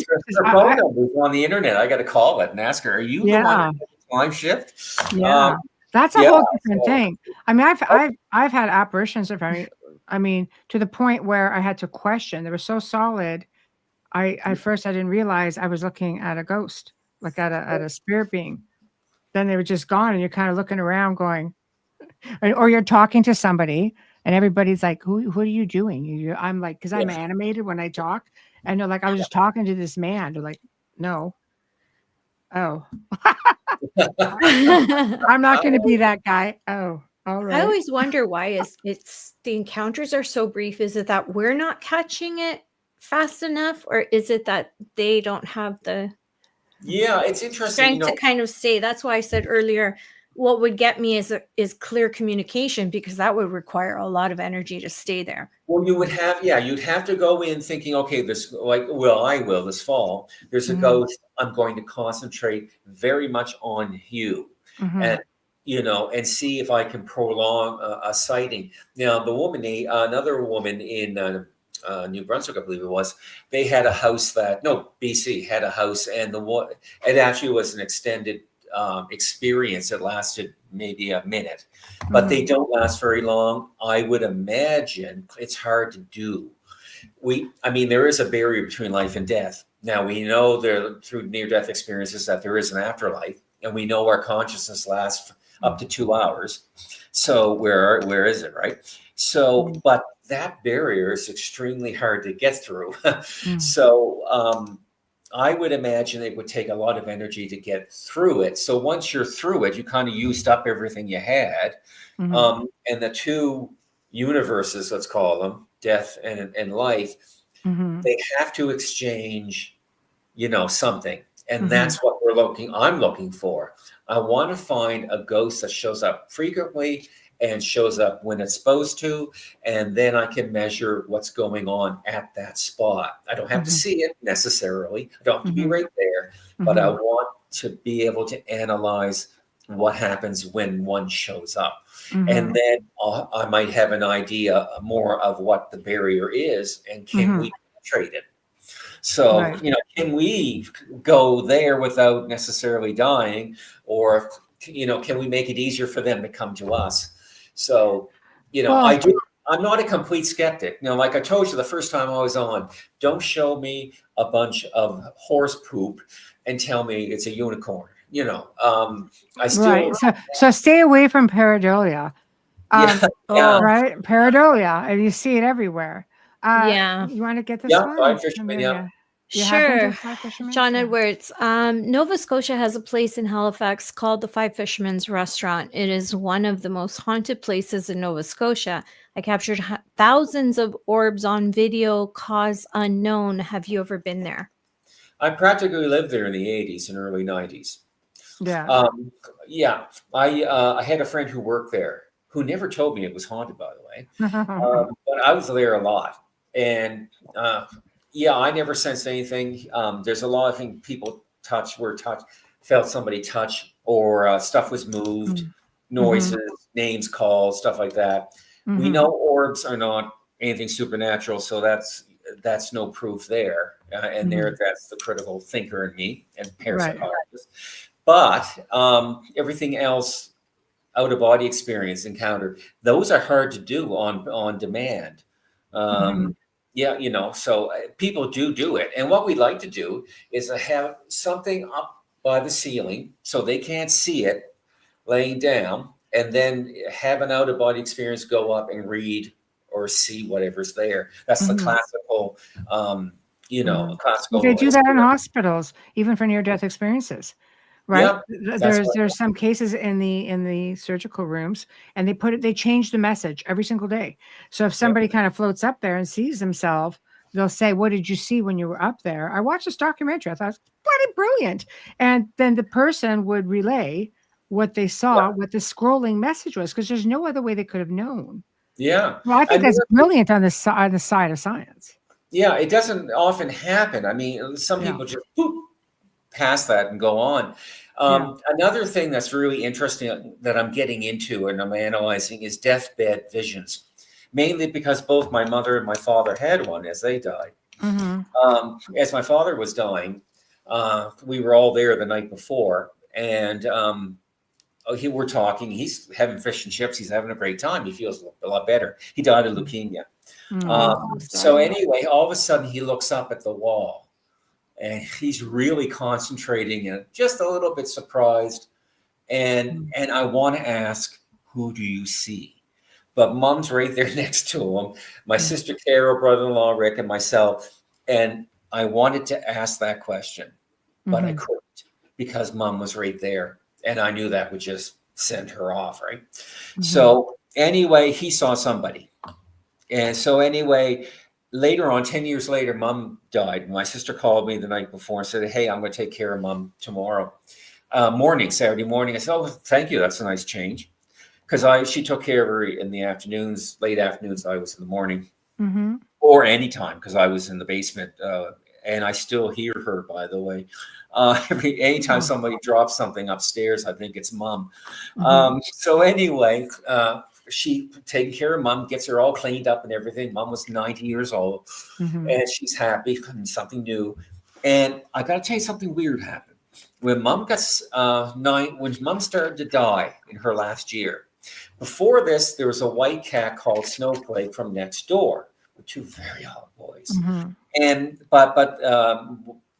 phone number is on the internet. I got to call it and ask her, "Are you the one that time shift?" Yeah, that's a whole different thing. I've had apparitions of to the point where I had to question. They were so solid. At first I didn't realize I was looking at a ghost, like at a spirit being. Then they were just gone, and you're kind of looking around, going, or you're talking to somebody. And everybody's like, who are you doing? I'm like, because I'm animated when I talk. And they're like, I was just talking to this man. They're like, no. Oh. I'm not going to be that guy. Oh. All I right. always wonder why it's the encounters are so brief. Is it that we're not catching it fast enough, or is it that they don't have the Yeah, it's interesting. strength to kind of say? That's why I said earlier, what would get me is clear communication, because that would require a lot of energy to stay there. Well, you'd have to go in thinking, okay, I will this fall. There's a Mhm. ghost. I'm going to concentrate very much on you, Mhm. and and see if I can prolong a sighting. Now, another woman in New Brunswick, I believe it was, they had a house BC had a house, and it actually was an extended experience. It lasted maybe a minute, but they don't last very long. I would imagine it's hard to do. There is a barrier between life and death. Now, we know there through near-death experiences that there is an afterlife, and we know our consciousness lasts up to 2 hours. So where is it, right? So, but that barrier is extremely hard to get through. So I would imagine it would take a lot of energy to get through it. So once you're through it, you kind of used up everything you had. And the two universes, let's call them, death and life, they have to exchange, something. And that's what I'm looking for. I want to find a ghost that shows up frequently and shows up when it's supposed to, and then I can measure what's going on at that spot. I don't have to see it necessarily. I don't have to be right there, but I want to be able to analyze what happens when one shows up. And then I might have an idea more of what the barrier is, and can we penetrate it? So, can we go there without necessarily dying, or, can we make it easier for them to come to us? So, I'm not a complete skeptic. Like I told you the first time I was on, don't show me a bunch of horse poop and tell me it's a unicorn. I still Right. So stay away from pareidolia. Right? Pareidolia, and you see it everywhere. You want to get this one? Fly fisherman, Amelia? You Sure. have been to Fly Fisherman? John Yeah. Edwards. Nova Scotia has a place in Halifax called the Five Fishermen's Restaurant. It is one of the most haunted places in Nova Scotia. I captured thousands of orbs on video, cause unknown. Have you ever been there? I practically lived there in the 80s and early 90s. Yeah. I had a friend who worked there who never told me it was haunted, by the way. But I was there a lot. And I never sensed anything. There's a lot of things people felt somebody touch, or stuff was moved, noises, names called, stuff like that. We know orbs are not anything supernatural, so that's no proof there. And that's the critical thinker in me and parapsychologist. But everything else, out of body experience, encounter, those are hard to do on demand. So people do it. And what we like to do is to have something up by the ceiling so they can't see it laying down, and then have an out of body experience, go up and read or see whatever's there. That's the classical, classical. They do that in hospitals, even for near-death experiences. Right. There's some cases in the surgical rooms, and they change the message every single day. So if somebody kind of floats up there and sees themselves, they'll say, "What did you see when you were up there?" I watched this documentary. I thought it was bloody brilliant. And then the person would relay what they saw, what the scrolling message was, because there's no other way they could have known. Yeah. Well, I think that's brilliant on the side of science. Yeah, it doesn't often happen. Some people just past that and go on. Another thing that's really interesting that I'm getting into and I'm analyzing is deathbed visions, mainly because both my mother and my father had one as they died. As my father was dying, we were all there the night before, and we're talking. He's having fish and chips. He's having a great time. He feels a lot better. He died of leukemia. So anyway, all of a sudden he looks up at the wall. And he's really concentrating and just a little bit surprised. And I want to ask, who do you see? But Mom's right there next to him. My sister Carol, brother-in-law Rick, and myself. And I wanted to ask that question, but I couldn't, because Mom was right there. And I knew that would just send her off, right? Mm-hmm. So anyway, he saw somebody. And so anyway, later on, 10 years later, Mom died. My sister called me the night before and said, hey, I'm going to take care of Mom tomorrow morning, Saturday morning. I said, oh, thank you. That's a nice change. Because she took care of her in the afternoons, late afternoons. I was in the morning Mm-hmm. or anytime because I was in the basement. And I still hear her, by the way. Anytime somebody drops something upstairs, I think it's Mom. Mm-hmm. So anyway, she taking care of Mom, gets her all cleaned up and everything. Mom was 90 years old, Mm-hmm. and she's happy, something new. And I got to tell you, something weird happened when Mom got when Mom started to die in her last year. Before this, there was a white cat called Snowflake from next door, with two very hot boys. Mm-hmm. And but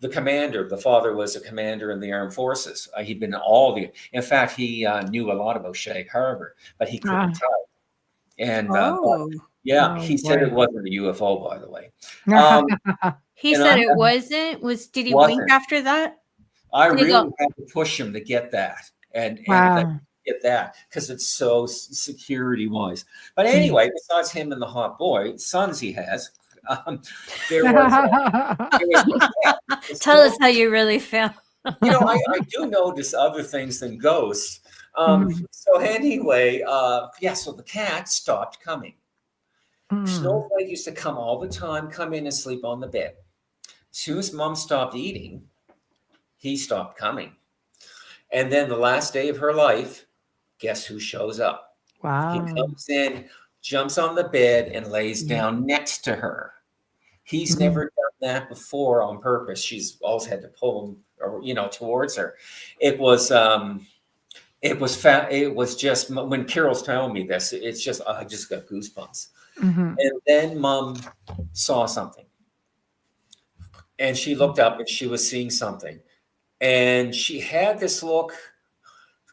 the commander, the father was a commander in the armed forces. He'd been in in fact, he knew a lot about Shag Harbor, but he couldn't tell. And he said it wasn't a UFO, by the way. He said it wasn't. Did he wink after that? I really had to push him to get that and get that because it's so security wise. But anyway, besides him and the hot boy sons he has, there was Tell us how you really feel. I do notice other things than ghosts. So anyway, so the cat stopped coming. Snowflake used to come all the time, come in and sleep on the bed. As soon as Mom stopped eating, he stopped coming. And then the last day of her life, guess who shows up? Wow. He comes in, jumps on the bed, and lays down next to her. He's never done that before on purpose. She's always had to pull him, towards her. It was just when Carol's telling me this, it's just I just got goosebumps. And then Mom saw something, and she looked up and she was seeing something, and she had this look.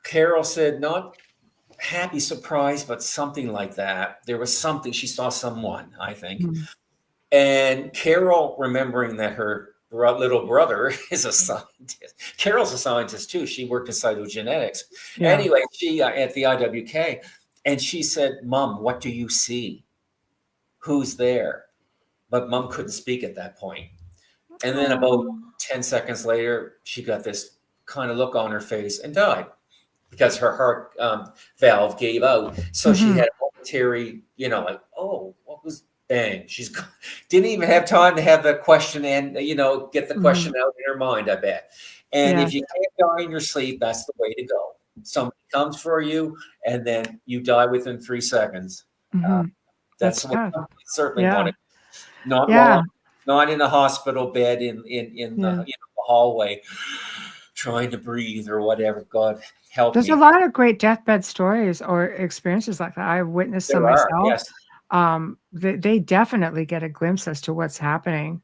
Carol said, not happy, surprised, but something like that. There was something. She saw someone, I think. And Carol, remembering that her little brother is a scientist. Carol's a scientist too. She worked in cytogenetics. Yeah. Anyway, she at the IWK, and she said, Mom, what do you see? Who's there? But Mom couldn't speak at that point. And then about 10 seconds later, she got this kind of look on her face and died because her heart valve gave out. So she had a momentary, what was bang? She's didn't even have time to have the question and get the question out in her mind, I bet. And if you can't die in your sleep, that's the way to go. Somebody comes for you, and then you die within 3 seconds. That's what I certainly wanted. Not long, not in a hospital bed in the hallway, trying to breathe or whatever. God help me. There's a lot of great deathbed stories or experiences like that. I've witnessed some myself. Yes. They definitely get a glimpse as to what's happening.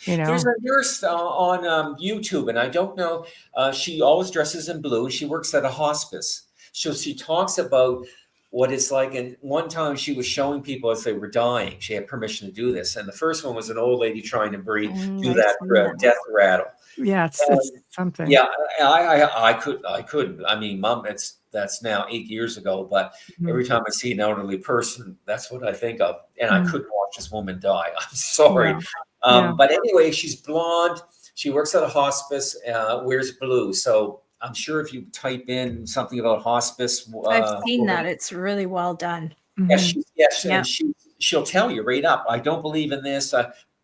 Yeah. There's a nurse on YouTube, and I don't know. She always dresses in blue. She works at a hospice, so she talks about what it's like. And one time she was showing people as they were dying. She had permission to do this, and the first one was an old lady trying to do that death rattle. Yeah, it's something. Yeah, I couldn't. I mean, Mom, that's now 8 years ago, but every time I see an elderly person, that's what I think of. And I couldn't watch this woman die. I'm sorry. But anyway, she's blonde. She works at a hospice, wears blue. So I'm sure if you type in something about hospice. I've seen that. It's really well done. Yes, and she'll tell you right up, I don't believe in this.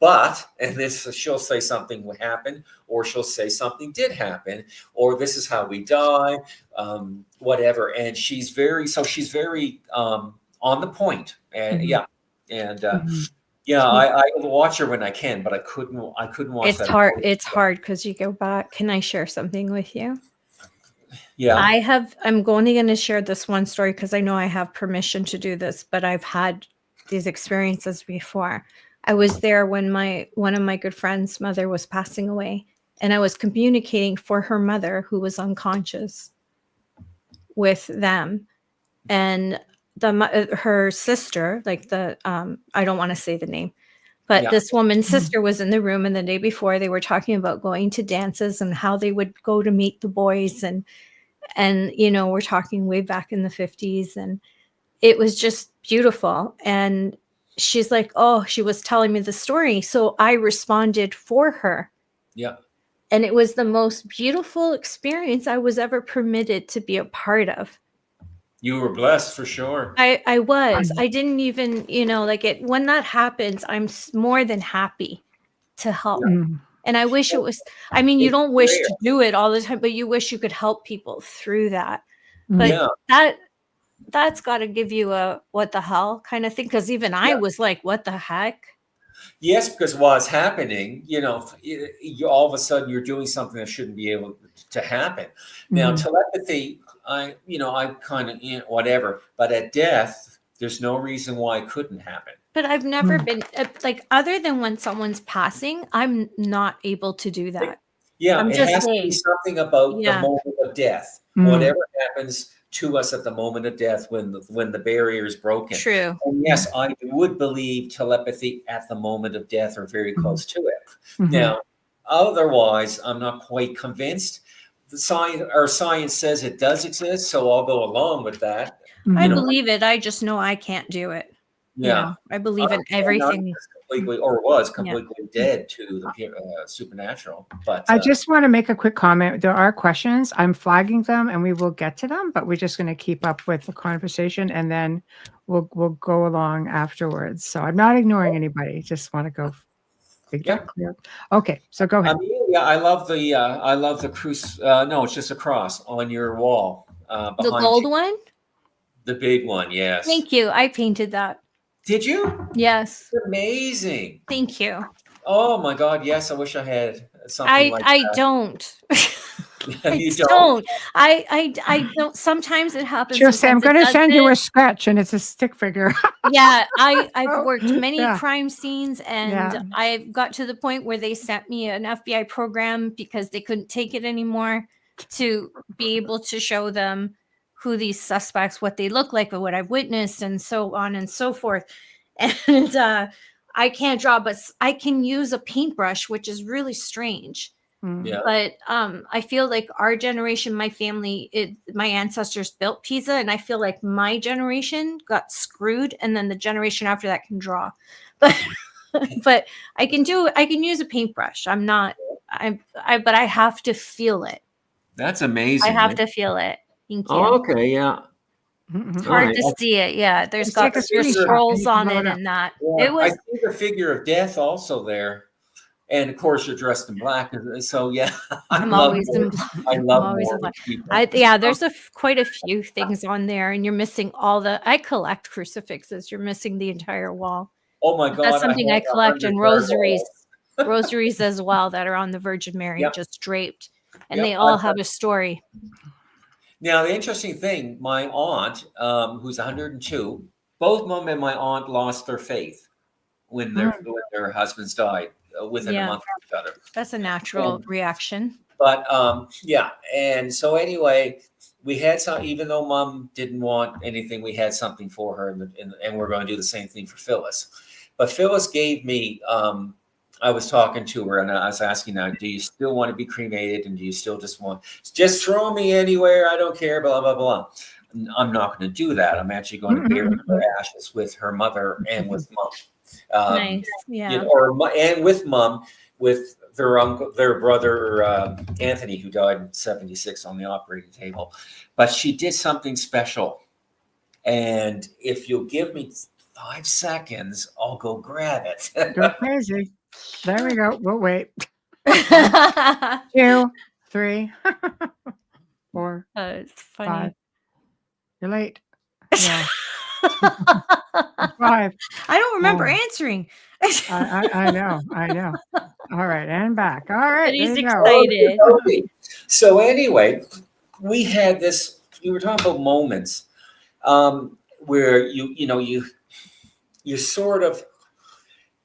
But, and this, she'll say something will happen, or she'll say something did happen, or this is how we die, whatever. And she's very on the point. And I watch her when I can, but I couldn't watch it's that. It's hard because you go back. Can I share something with you? Yeah. I'm going to share this one story because I know I have permission to do this, but I've had these experiences before. I was there when one of my good friends' mother was passing away, and I was communicating for her mother who was unconscious with them, and her sister, like I don't want to say the name, but this woman's sister was in the room, and the day before they were talking about going to dances and how they would go to meet the boys, and And, you know, we're talking way back in the 50s, and it was just beautiful. And she's like, oh, she was telling me the story. So I responded for her. Yeah. And it was the most beautiful experience I was ever permitted to be a part of. You were blessed for sure. I was. I didn't even, you know, like it when that happens, I'm more than happy to help. And I wish it was, I mean, you don't wish to do it all the time, but you wish you could help people through that. But that's got to give you a what the hell kind of thing. Because even I was like, what the heck? Yes, because what's happening, you know, you all of a sudden you're doing something that shouldn't be able to happen. Now, telepathy, I kind of, you know, whatever. But at death, there's no reason why it couldn't happen. But I've never been like, other than when someone's passing, I'm not able to do that. Yeah, I'm it just has to be saying. something about the moment of death. Whatever happens to us at the moment of death when the barrier is broken. True. And yes, I would believe telepathy at the moment of death or very close to it. Now, otherwise, I'm not quite convinced. The science says it does exist, so I'll go along with that. I believe it. I just know I can't do it. Yeah. You know, I believe in everything. Was completely dead to the supernatural. But I just want to make a quick comment. There are questions. I'm flagging them, and we will get to them. But we're just going to keep up with the conversation, and then we'll go along afterwards. So I'm not ignoring anybody. Just want to go. Clear. Okay, so go ahead. Amelia, I love the cruise. No, it's just a cross on your wall. The gold one. The big one, yes. Thank you. I painted that. Did you? Yes. Amazing. Thank you. Oh my God, yes. I wish I had something like that. I don't. You don't. I don't. Sometimes it happens. She'll say, I'm going to send you a sketch, and it's a stick figure. Yeah, I've worked many crime scenes, and I've got to the point where they sent me an FBI program because they couldn't take it anymore to be able to show them who these suspects, what they look like, or what I've witnessed, and so on and so forth. And I can't draw, but I can use a paintbrush, which is really strange. Yeah. But I feel like our generation, my family, my ancestors built Pisa, and I feel like my generation got screwed, and then the generation after that can draw. But but I can use a paintbrush. But I have to feel it. That's amazing. I have to feel it. Thank you. Oh, okay, yeah. It's hard to see it. Yeah, there's got scrolls on it and that. Yeah, I see the figure of death also there. And of course, you're dressed in black. So yeah, I'm always in black. I love more black. There's quite a few things on there, and you're missing I collect crucifixes. You're missing the entire wall. Oh my God. That's something I collect, and rosaries as well that are on the Virgin Mary, just draped. And they all have a story. Now, the interesting thing, my aunt, who's 102, both mom and my aunt lost their faith when their husbands died within a month of each other. That's a natural reaction. But and so anyway, we had some, even though mom didn't want anything, we had something for her, and we're going to do the same thing for Phyllis. But Phyllis gave me, I was talking to her and I was asking her, do you still want to be cremated? And do you still just throw me anywhere? I don't care, blah, blah, blah. I'm not going to do that. I'm actually going to bury her ashes with her mother and with mom. Nice. Yeah. You know, and with mom, with their brother, Anthony, who died in 1976 on the operating table. But she did something special. And if you'll give me 5 seconds, I'll go grab it. Go crazy. There we go. We'll wait. 2, 3, 4. It's funny. 5. You're late. Yeah. 5. I don't remember answering. I know. All right, and back. All right. He's excited. So anyway, we had this. You were talking about moments where you sort of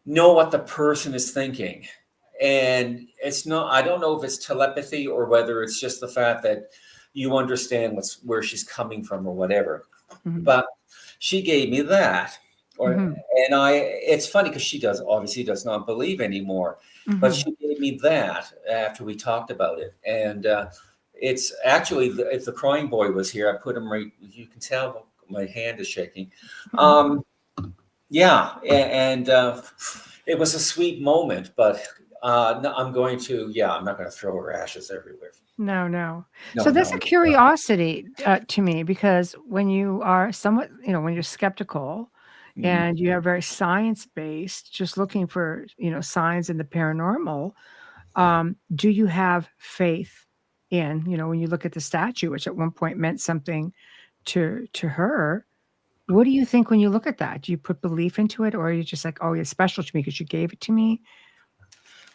know what the person is thinking, and it's not. I don't know if it's telepathy or whether it's just the fact that you understand where she's coming from or whatever. But she gave me that. And it's funny because she obviously does not believe anymore, but she gave me that after we talked about it. And it's actually, if the crying boy was here, I put him right, you can tell my hand is shaking. Yeah, and it was a sweet moment, but no, I'm not going to throw her ashes everywhere. No. No, So that's a no. curiosity to me, because when you are somewhat, when you're skeptical Mhm. and you are very science-based, just looking for, signs in the paranormal, do you have faith in, when you look at the statue, which at one point meant something to her? What do you think when you look at that? Do you put belief into it, or are you just like, oh, it's special to me because you gave it to me?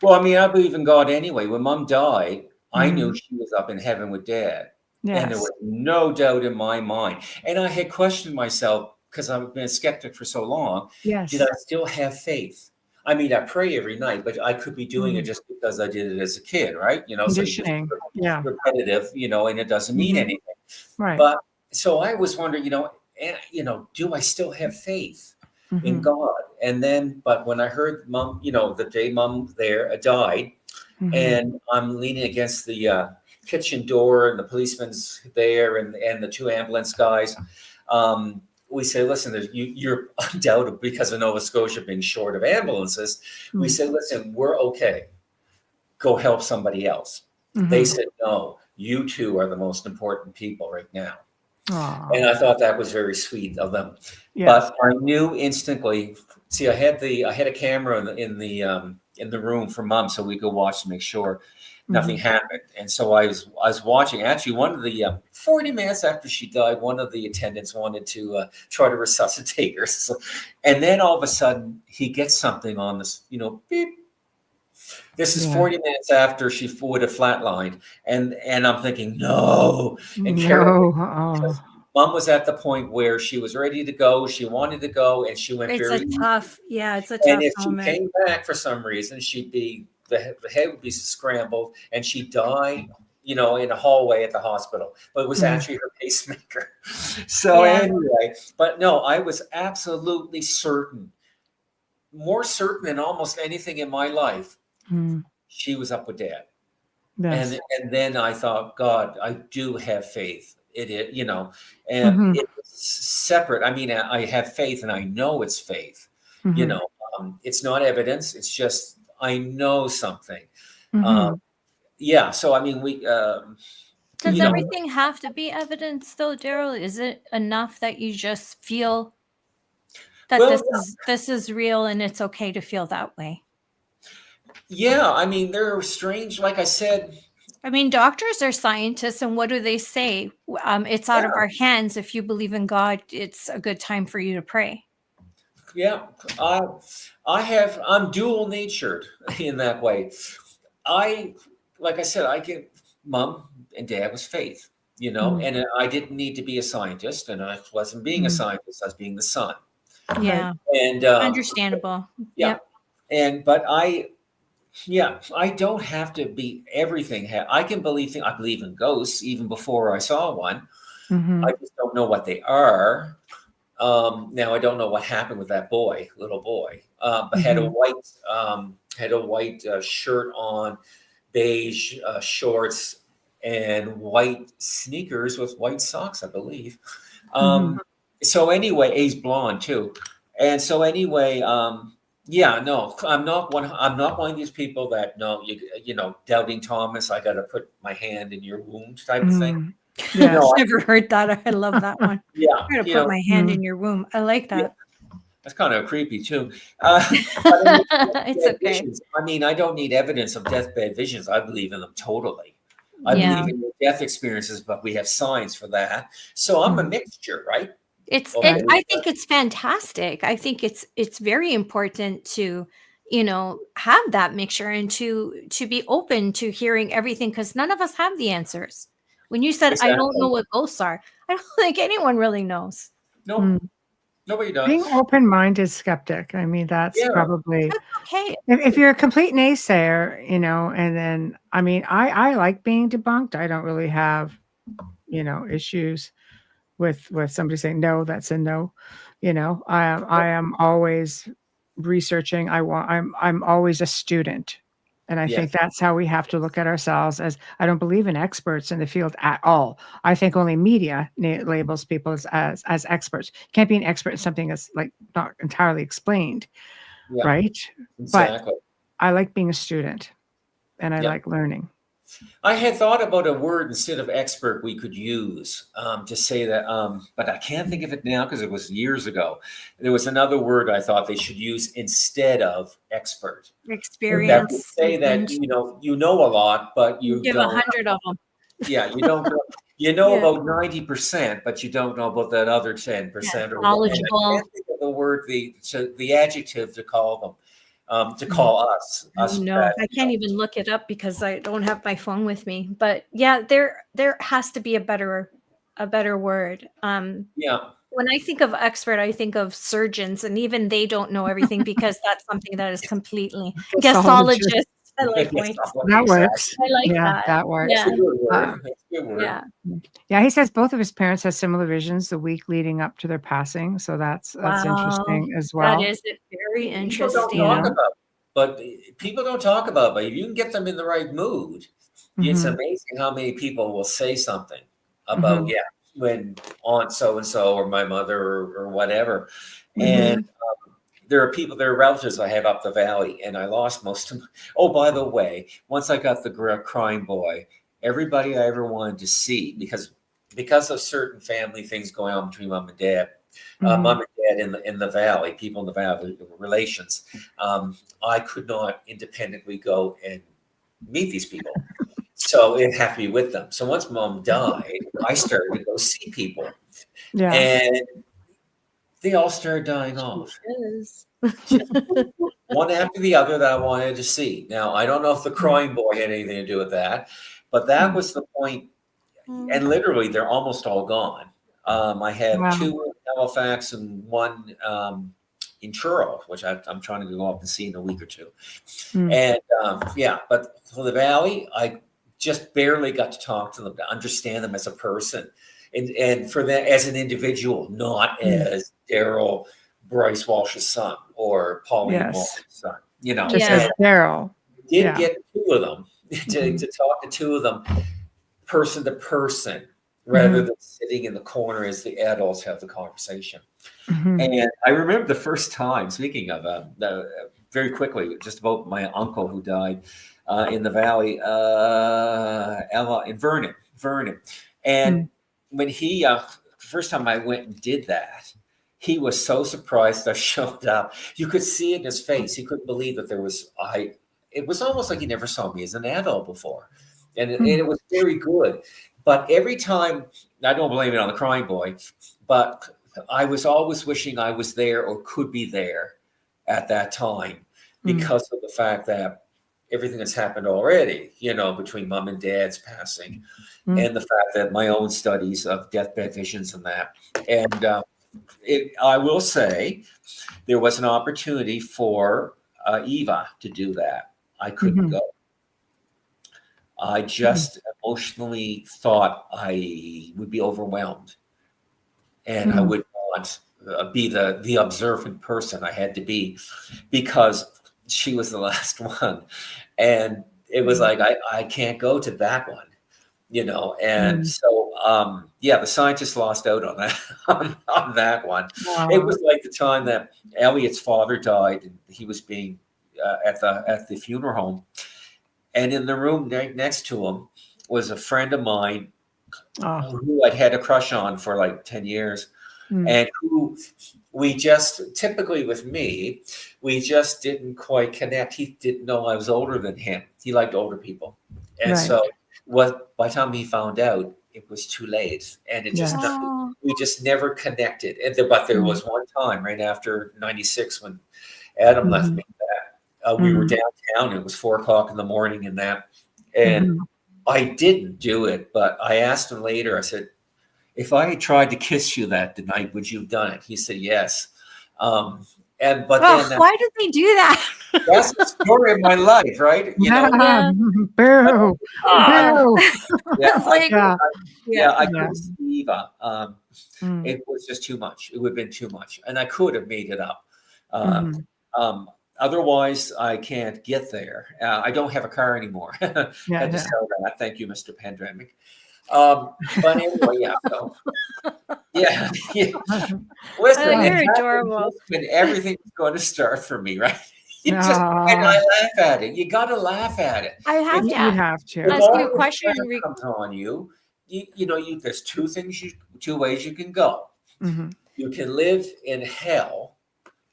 Well, I mean, I believe in God anyway. When Mom died, I knew Mhm. she was up in heaven with Dad. And there Yes. was no doubt in my mind. And I had questioned myself because I've been a skeptic for so long. Did I Yes. still have faith? I mean, I pray every night, but I could be doing it Mhm. just because I did it as a kid, right? So you just Conditioning. Yeah. repetitive, and it doesn't mean Mhm. anything. Right. But so I was wondering, do I still have faith in Mhm. God? And then, but when I heard Mom, the day Mom there died, Mhm. and I'm leaning against the kitchen door, and the policeman's there, and the two ambulance guys. We say, listen, you're undoubted because of Nova Scotia being short of ambulances. We Mm. say, listen, we're okay. Go help somebody else. They Mhm. said, no, you two are the most important people right now. Aw. And I thought that was very sweet of them. Yes. But I knew instantly. See, I had a camera in the room for Mom, so we could watch to make sure nothing Mhm. happened. And so I was watching. Actually, one of the 40 minutes after she died, one of the attendants wanted to try to resuscitate her. So, and then all of a sudden, he gets something on this, beep. This is Yeah. 40 minutes after she would have flatlined, and I'm thinking, no. And Carol, No. Oh. Mom was at the point where she was ready to go. She wanted to go, and she went It's a very. tough, yeah, it's a And tough if she moment. came back for some reason, the head would be scrambled, and she'd die, in a hallway at the hospital. But it was Mm. actually her pacemaker. So Yeah. anyway, but no, I was absolutely certain, more certain than almost anything in my life, Mm. she was up with Dad. Yes. And then I thought, God, I do have faith. And Mhm. it's separate. I mean, I have faith, and I know it's faith. Mhm. It's not evidence. It's just I know something. Uh, Mhm. yeah. So I mean, Does you know, everything have to be evidence though, Darryll? Is it enough that you just feel that well, this is real and it's okay to feel that way? yeah. I mean, they're strange. Like I said, I mean, doctors are scientists, and what do they say? It's out of yeah, our hands. If you believe in God, it's a good time for you to pray. yeah. I'm dual natured in that way. Like I said, I get Mom and Dad was faith, Mm. and I didn't need to be a scientist, and I wasn't being a Mm. scientist. I was being the son. Right. Yeah, And understandable. yeah, Yep. but I don't have to be everything. I can believe I believe in ghosts even before I saw one. I Mhm. just don't know what they are. Now I don't know what happened with that little boy, but Mhm. had a white shirt on, beige shorts, and white sneakers with white socks, I believe. Mhm. So anyway, he's blonde too, and so anyway, yeah, no, I'm not one of these people that no, doubting Thomas. I got to put my hand in your wound type of thing. Mm. I've Yes. No, never heard that. I love that one. yeah, I'm gonna put my hand Mm. in your womb. I like yeah, that. that's kind of creepy too. But in the It's deathbed okay. visions, I mean, I don't need evidence of deathbed visions. I believe in them totally. I believe Yeah. in death experiences, but we have signs for that. So I'm a Mhm. mixture, right? It Right. Of I think it's fantastic. I think it's very important to, have that mixture and to be open to hearing everything, because none of us have the answers. When you said, "I don't know exactly. what ghosts are," I don't think anyone really knows. No, Mm. nobody Being does. open-minded skeptic, I mean, that's Yeah. probably, That's okay. if you're a complete naysayer, and then, I mean, I like being debunked. I don't really have, issues with somebody saying, "No, that's a no." I am always researching. I'm always a student. And I Yes. think that's how we have to look at ourselves. As I don't believe in experts in the field at all. I think only media labels people as experts. Can't be an expert in something that's like not entirely explained, Yeah, right? exactly. But I like being a student, and I Yeah. like learning. I had thought about a word instead of expert we could use to say that, but I can't think of it now because it was years ago. There was another word I thought they should use instead of expert. That would Experience. say that you know a lot, but you Give don't. 100 of them. Yeah, you don't. You know Yeah. about 90%, but you don't know about that other 10%. Or knowledgeable. I can't think of the word, the adjective to call them. To call us. No, I can't even look it up because I don't have my phone with me. But yeah, there has to be a better word. Yeah. When I think of expert, I think of surgeons, and even they don't know everything because that's something that is completely guessologist. I like that works. I like Yeah, that. that works. Yeah. It's a good word. It's a good word. Yeah. Yeah, he says both of his parents had similar visions the week leading up to their passing. So that's interesting as well. That is very People interesting. don't talk about, but people don't talk about. But if you can get them in the right mood, it's amazing how many people will say something about when Aunt so and so or my mother or whatever, and there are people, there are relatives I have up the valley, and I lost most of them. Oh, by the way, once I got the crying boy, everybody I ever wanted to see, because of certain family things going on between mom and dad, mom and dad in the valley, people in the valley, relations, I could not independently go and meet these people. So it had to be with them. So once mom died, I started to go see people. Yeah. And they all started dying off. One after the other that I wanted to see. Now, I don't know if the crying boy had anything to do with that, but that was the point. And literally, they're almost all gone. I have 2 in Halifax and 1 in Truro, which I'm trying to go up and see in a week or 2. And but for the valley, I just barely got to talk to them, to understand them as a person. And for them as an individual, not as Darryll Bryce Walsh's son or Pauline Walsh's son. Just as Darryll. Did get 2 of them to talk to 2 of them person to person, rather than sitting in the corner as the adults have the conversation. And I remember the first time, speaking of very quickly, just about my uncle who died in the valley, Ella in Vernon, and when he first time I went and did that, he was so surprised I showed up. You could see it in his face. He couldn't believe that there was it was almost like he never saw me as an adult before. And it was very good. But every time, I don't blame it on the crying boy, but I was always wishing I was there or could be there at that time because of the fact that everything that's happened already, between mom and dad's passing and the fact that my own studies of deathbed visions and that. And I will say there was an opportunity for Eva to do that. I couldn't go. I just emotionally thought I would be overwhelmed, and I would not be the observant person I had to be, because she was the last one, and it was like I can't go to that one, and so the scientists lost out on that on that one. It was like the time that Elliot's father died, and he was being at the funeral home. And in the room next to him was a friend of mine who I'd had a crush on for like 10 years. And who we just, typically with me, we just didn't quite connect. He didn't know I was older than him. He liked older people. And so by the time he found out, it was too late. And it just, we just never connected. But there was one time right after 96 when Adam left me, we were downtown. It was 4:00 in the morning and that. And I didn't do it, but I asked him later, I said, if I had tried to kiss you that night, would you have done it? He said, yes. Why did they do that? That's the story of my life, right? Boo. I couldn't see Eva. It was just too much. It would have been too much. And I could have made it up. Otherwise, I can't get there. I don't have a car anymore. Had to sell that. Thank you, Mr. Pandemic. But anyway, yeah. So, yeah. Listen, you're adorable. And everything's going to start for me, right? And I laugh at it. You got to laugh at it. I have You have to. ask you a question. Comes on you. There's two ways you can go. Mm-hmm. You can live in hell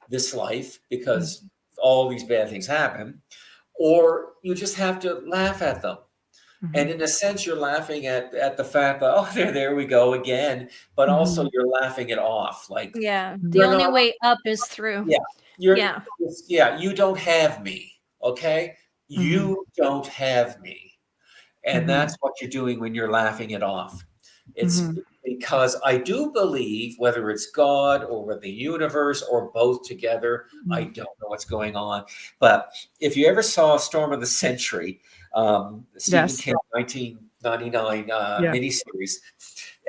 this life because all these bad things happen, or you just have to laugh at them. Mm-hmm. And in a sense, you're laughing at the fact that, oh, there we go again. But also you're laughing it off. Like, the only way up is through. You don't have me. Okay. You don't have me. And that's what you're doing when you're laughing it off. It's because I do believe, whether it's God or the universe or both together, I don't know what's going on. But if you ever saw Storm of the Century, Stephen King 1999 miniseries,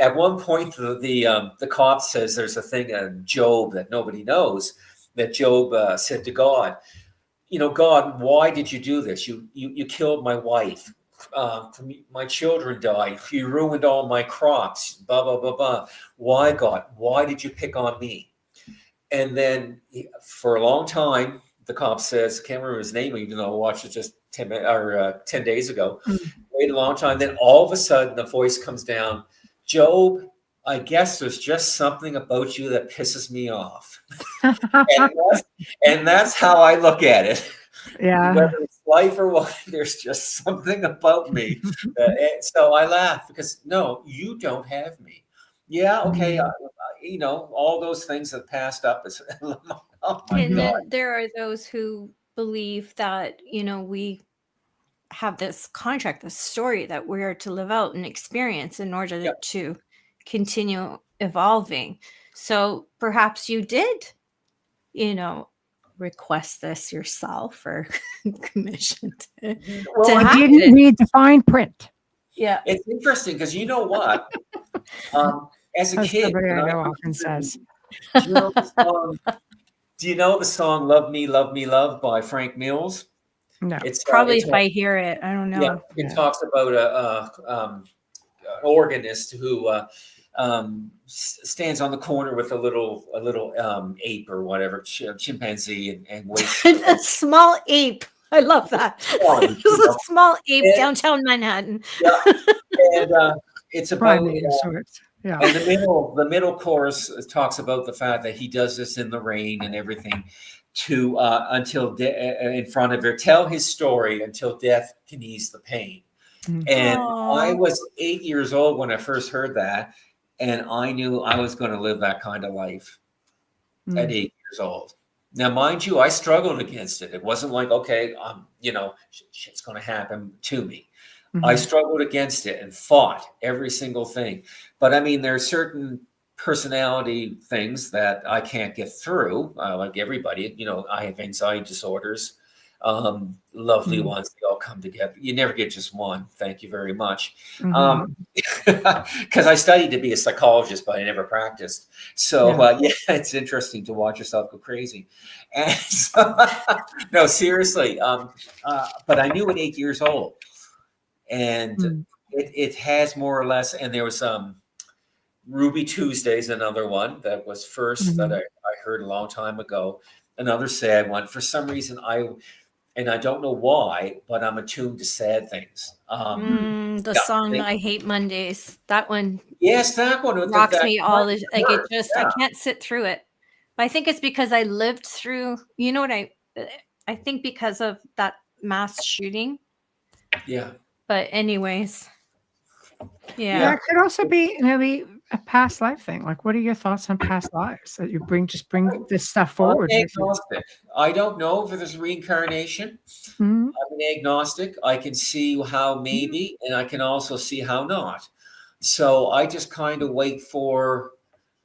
at one point the cop says there's a thing in Job that nobody knows, that Job said to God, God, why did you do this? You killed my wife. My children died. You ruined all my crops. Blah, blah, blah, blah. Why, God? Why did you pick on me? And then for a long time, the cop says, I can't remember his name, even though I watched it just 10 days ago. Wait a long time. Then all of a sudden, the voice comes down, Job, I guess there's just something about you that pisses me off. and that's how I look at it. Yeah. Whether it's life or what, there's just something about me. So I laugh because, no, you don't have me. Yeah, okay. All those things have passed up. Oh my God. Then there are those who believe that, we have this contract, this story that we're to live out and experience in order to continue evolving. So perhaps you did, request this yourself or commissioned it. You didn't read the fine print. Yeah. It's interesting because you know what? As a kid, I know often says. Do you know the song Love Me, Love Me, Love by Frank Mills? No. It's probably if I hear it. I don't know. Yeah, it talks about an organist who stands on the corner with a little ape or whatever, chimpanzee, and waits. A small ape. I love that. There's a small ape downtown Manhattan. Yeah. And it's about Yeah. And the middle chorus talks about the fact that he does this in the rain and everything to until in front of her, tell his story until death can ease the pain. And I was 8 years old when I first heard that, and I knew I was going to live that kind of life at 8 years old. Now, mind you, I struggled against it. It wasn't like, okay, shit's going to happen to me. I struggled against it and fought every single thing. But I mean, there are certain personality things that I can't get through, like everybody. I have anxiety disorders, lovely ones. They all come together. You never get just one. Thank you very much. Because I studied to be a psychologist, but I never practiced. So it's interesting to watch yourself go crazy. And so, no, seriously. But I knew at 8 years old. And it has more or less, and there was Ruby Tuesday's another one that was first that I heard a long time ago. Another sad one. For some reason, I don't know why, but I'm attuned to sad things. The song "I Hate Mondays," that one. Yes, that one rocks me all. Like it just, I can't sit through it. But I think it's because I lived through. You know what I think because of that mass shooting. Yeah. But anyways, it could also be maybe a past life thing. Like, what are your thoughts on past lives that you bring this stuff forward? I'm agnostic. I don't know if there's reincarnation. I'm an agnostic. I can see how maybe, and I can also see how not. So I just kind of wait for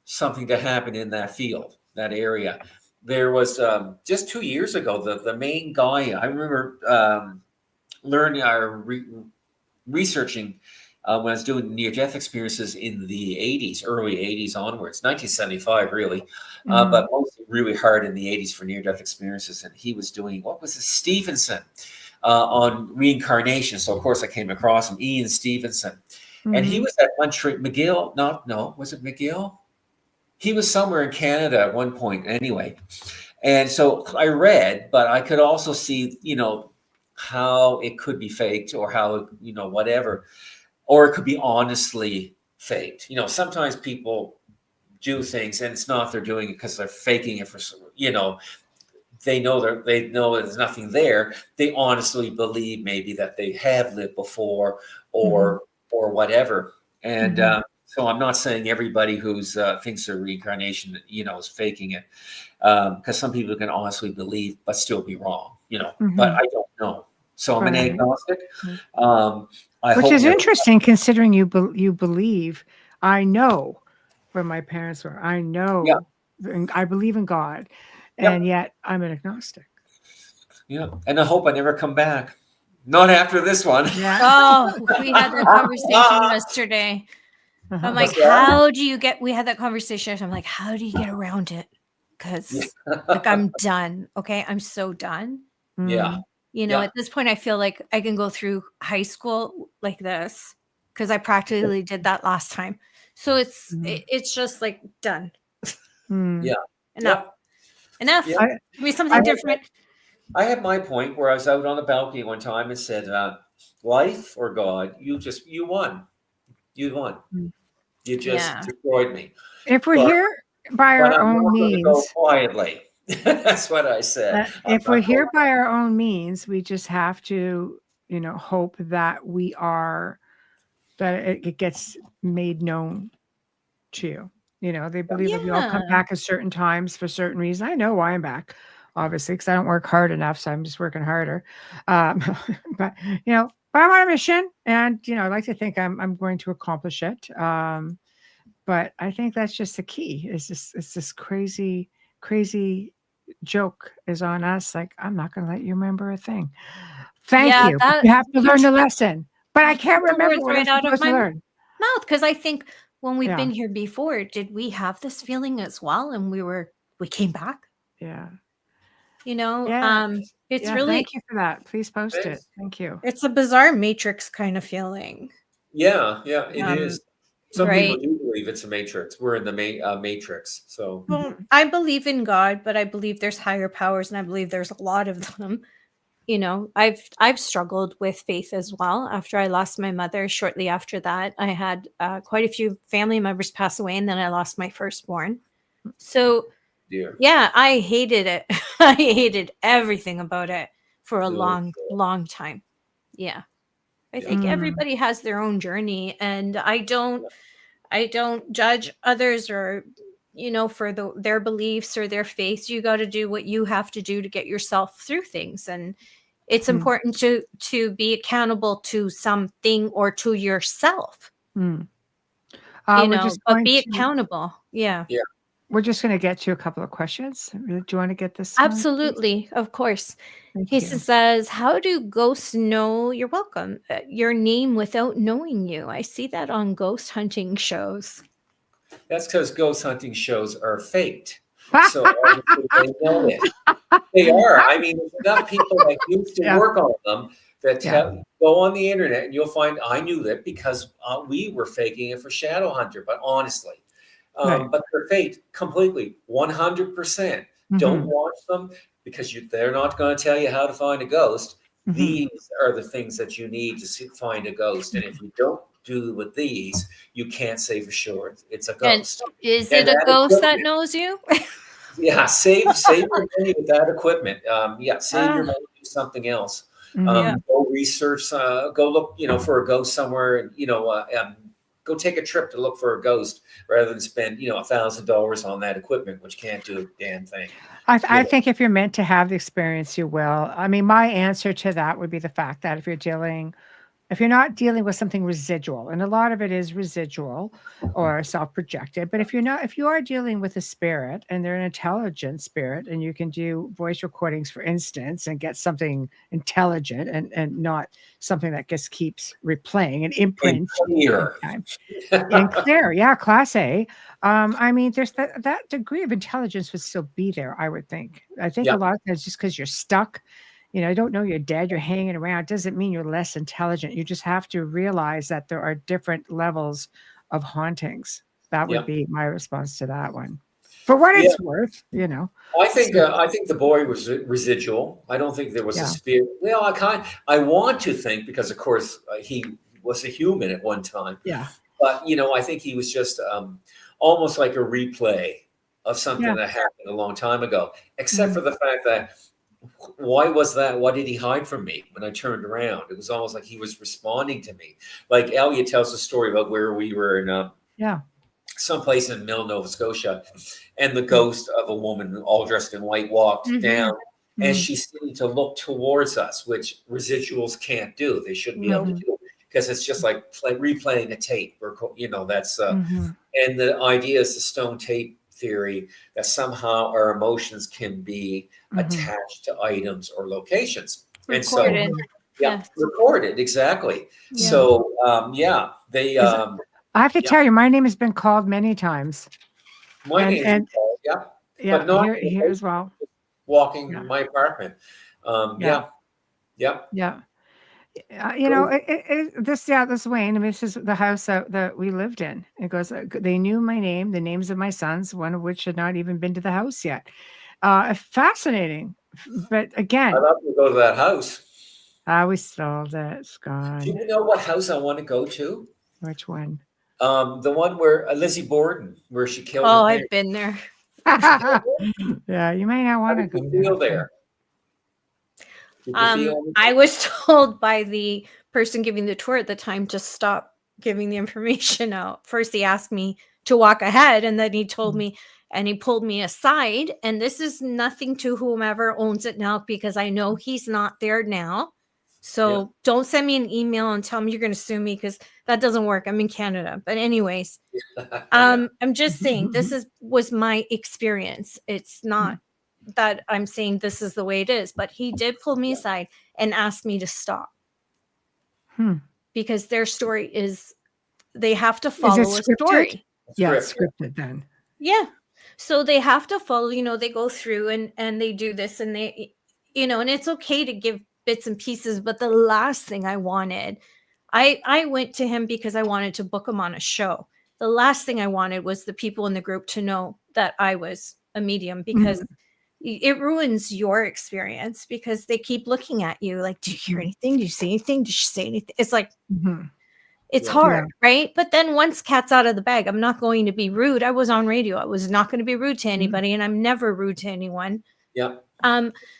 something to happen in that field, that area. There was just 2 years ago, the main guy, I remember learning or researching when I was doing near-death experiences in the 80s, early 80s onwards, 1975 really, but mostly really hard in the 80s for near-death experiences. And he was doing, what was it, Stevenson on reincarnation. So of course I came across him, Ian Stevenson. And he was at one trip, was it McGill? He was somewhere in Canada at one point anyway. And so I read, but I could also see, how it could be faked or how, whatever, or it could be honestly faked. Sometimes people do things and it's not they're doing it because they're faking it for, they know there's nothing there. They honestly believe maybe that they have lived before or whatever. And so I'm not saying everybody who's thinks they're reincarnation, is faking it, because some people can honestly believe but still be wrong, but I don't know. So I'm an agnostic. Which is interesting considering you believe. I know where my parents were. I know. I believe in God. And yet I'm an agnostic. Yeah. And I hope I never come back. Not after this one. Yeah. Oh, we had that conversation yesterday. I'm like, we had that conversation. I'm like, how do you get around it? Because I'm done. Okay. I'm so done. Yeah. At this point, I feel like I can go through high school like this because I practically did that last time. So it's just like done. Yeah. Enough. Yeah. Give me something different. I had my point where I was out on the balcony one time and said, life or God, you won. You won. You just destroyed me. If we're here by our own means. Go quietly. That's what I said. If we're here by our own means, we just have to, hope that that it gets made known to you. They believe that we all come back at certain times for certain reasons. I know why I'm back, obviously, because I don't work hard enough, so I'm just working harder. But I'm on a mission, and I'd like to think I'm going to accomplish it. But I think that's just the key. It's this crazy joke is on us. Like, I'm not going to let you remember a thing. Thank you. You have to learn the lesson. But I can't remember what I'm supposed to learn. Mouth, because I think when we've been here before, did we have this feeling as well? And we came back. Yeah. It's really. Thank you for that. Please post it. Thank you. It's a bizarre Matrix kind of feeling. Yeah, it is. Some people do believe it's a matrix. We're in the matrix. So I believe in God, but I believe there's higher powers, and I believe there's a lot of them. I've struggled with faith as well. After I lost my mother, shortly after that, I had quite a few family members pass away, and then I lost my firstborn. So I hated it. I hated everything about it for a long time. Yeah. I think everybody has their own journey, and I don't judge others or for their beliefs or their faiths. You got to do what you have to do to get yourself through things, and it's important to be accountable to something or to yourself. But be accountable. Yeah. We're just going to get to a couple of questions. Do you want to get this? Absolutely. Of course. He says, how do ghosts know you're welcome, your name without knowing you? I see that on ghost hunting shows. That's because ghost hunting shows are faked. So obviously they know it. They are. I mean, there's enough people that used to work on them that go on the internet and you'll find, I knew that because we were faking it for Shadow Hunter, but honestly. But they're faked completely, 100%. Don't watch them because they're not going to tell you how to find a ghost. These are the things that you need to find a ghost. And if you don't do with these, you can't say for sure it's a ghost. And is it a ghost that knows you? Yeah, save your money with that equipment. Save your money, do something else. Go research, go look, for a ghost somewhere, go take a trip to look for a ghost rather than spend, $1,000 on that equipment, which can't do a damn thing. I think if you're meant to have the experience, you will. I mean, my answer to that would be the fact that if you're dealing If you're not dealing with something residual, and a lot of it is residual or self-projected, but if you are dealing with a spirit and they're an intelligent spirit, and you can do voice recordings, for instance, and get something intelligent and not something that just keeps replaying and imprint Clear. and clear, yeah, class A. I mean, there's that degree of intelligence would still be there, I would think. I think a lot of times just because you're stuck, I don't know you're dead, you're hanging around, doesn't mean you're less intelligent. You just have to realize that there are different levels of hauntings. That would be my response to that one. For what it's worth, I think the boy was residual. I don't think there was a spirit. Well, I want to think, because of course he was a human at one time. Yeah. But I think he was just almost like a replay of something that happened a long time ago. Except for the fact that, why was that? Why did he hide from me when I turned around? It was almost like he was responding to me. Like Elliot tells a story about where we were in someplace in Nova Scotia, and the ghost of a woman all dressed in white walked down, and she seemed to look towards us, which residuals can't do. They shouldn't be able to do, because it's just like replaying a tape, or that's and the idea is the stone tape theory, that somehow our emotions can be attached to items or locations. Recorded. And so recorded, exactly. So they I have to tell you, my name has been called many times. My name's been called, but not here as well. Walking my apartment. This Wayne, I mean, this is the house that we lived in. It goes, they knew my name, the names of my sons, one of which had not even been to the house yet. Fascinating. But again, I'd love to go to that house. We sold it. It's gone. Do you know what house I want to go to? Which one? The one where Lizzie Borden, where she killed her I've been there. Yeah, you may not want to go there. I was told by the person giving the tour at the time to stop giving the information out. First, he asked me to walk ahead, and then he told me, and he pulled me aside. And this is nothing to whomever owns it now, because I know he's not there now. So don't send me an email and tell me you're going to sue me, because that doesn't work. I'm in Canada. But anyways, I'm just saying this was my experience. It's not that I'm saying this is the way it is, but he did pull me aside and ask me to stop, because their story is, they have to follow a story. Yeah, it's scripted then. Yeah. So they have to follow, they go through and they do this, and they, and it's okay to give bits and pieces. But the last thing I wanted, I went to him because I wanted to book him on a show. The last thing I wanted was the people in the group to know that I was a medium, because it ruins your experience, because they keep looking at you like, do you hear anything? Do you see anything? Did she say anything? It's like, it's hard, right? But then once cat's out of the bag, I'm not going to be rude. I was on radio. I was not going to be rude to anybody, and I'm never rude to anyone. Yeah.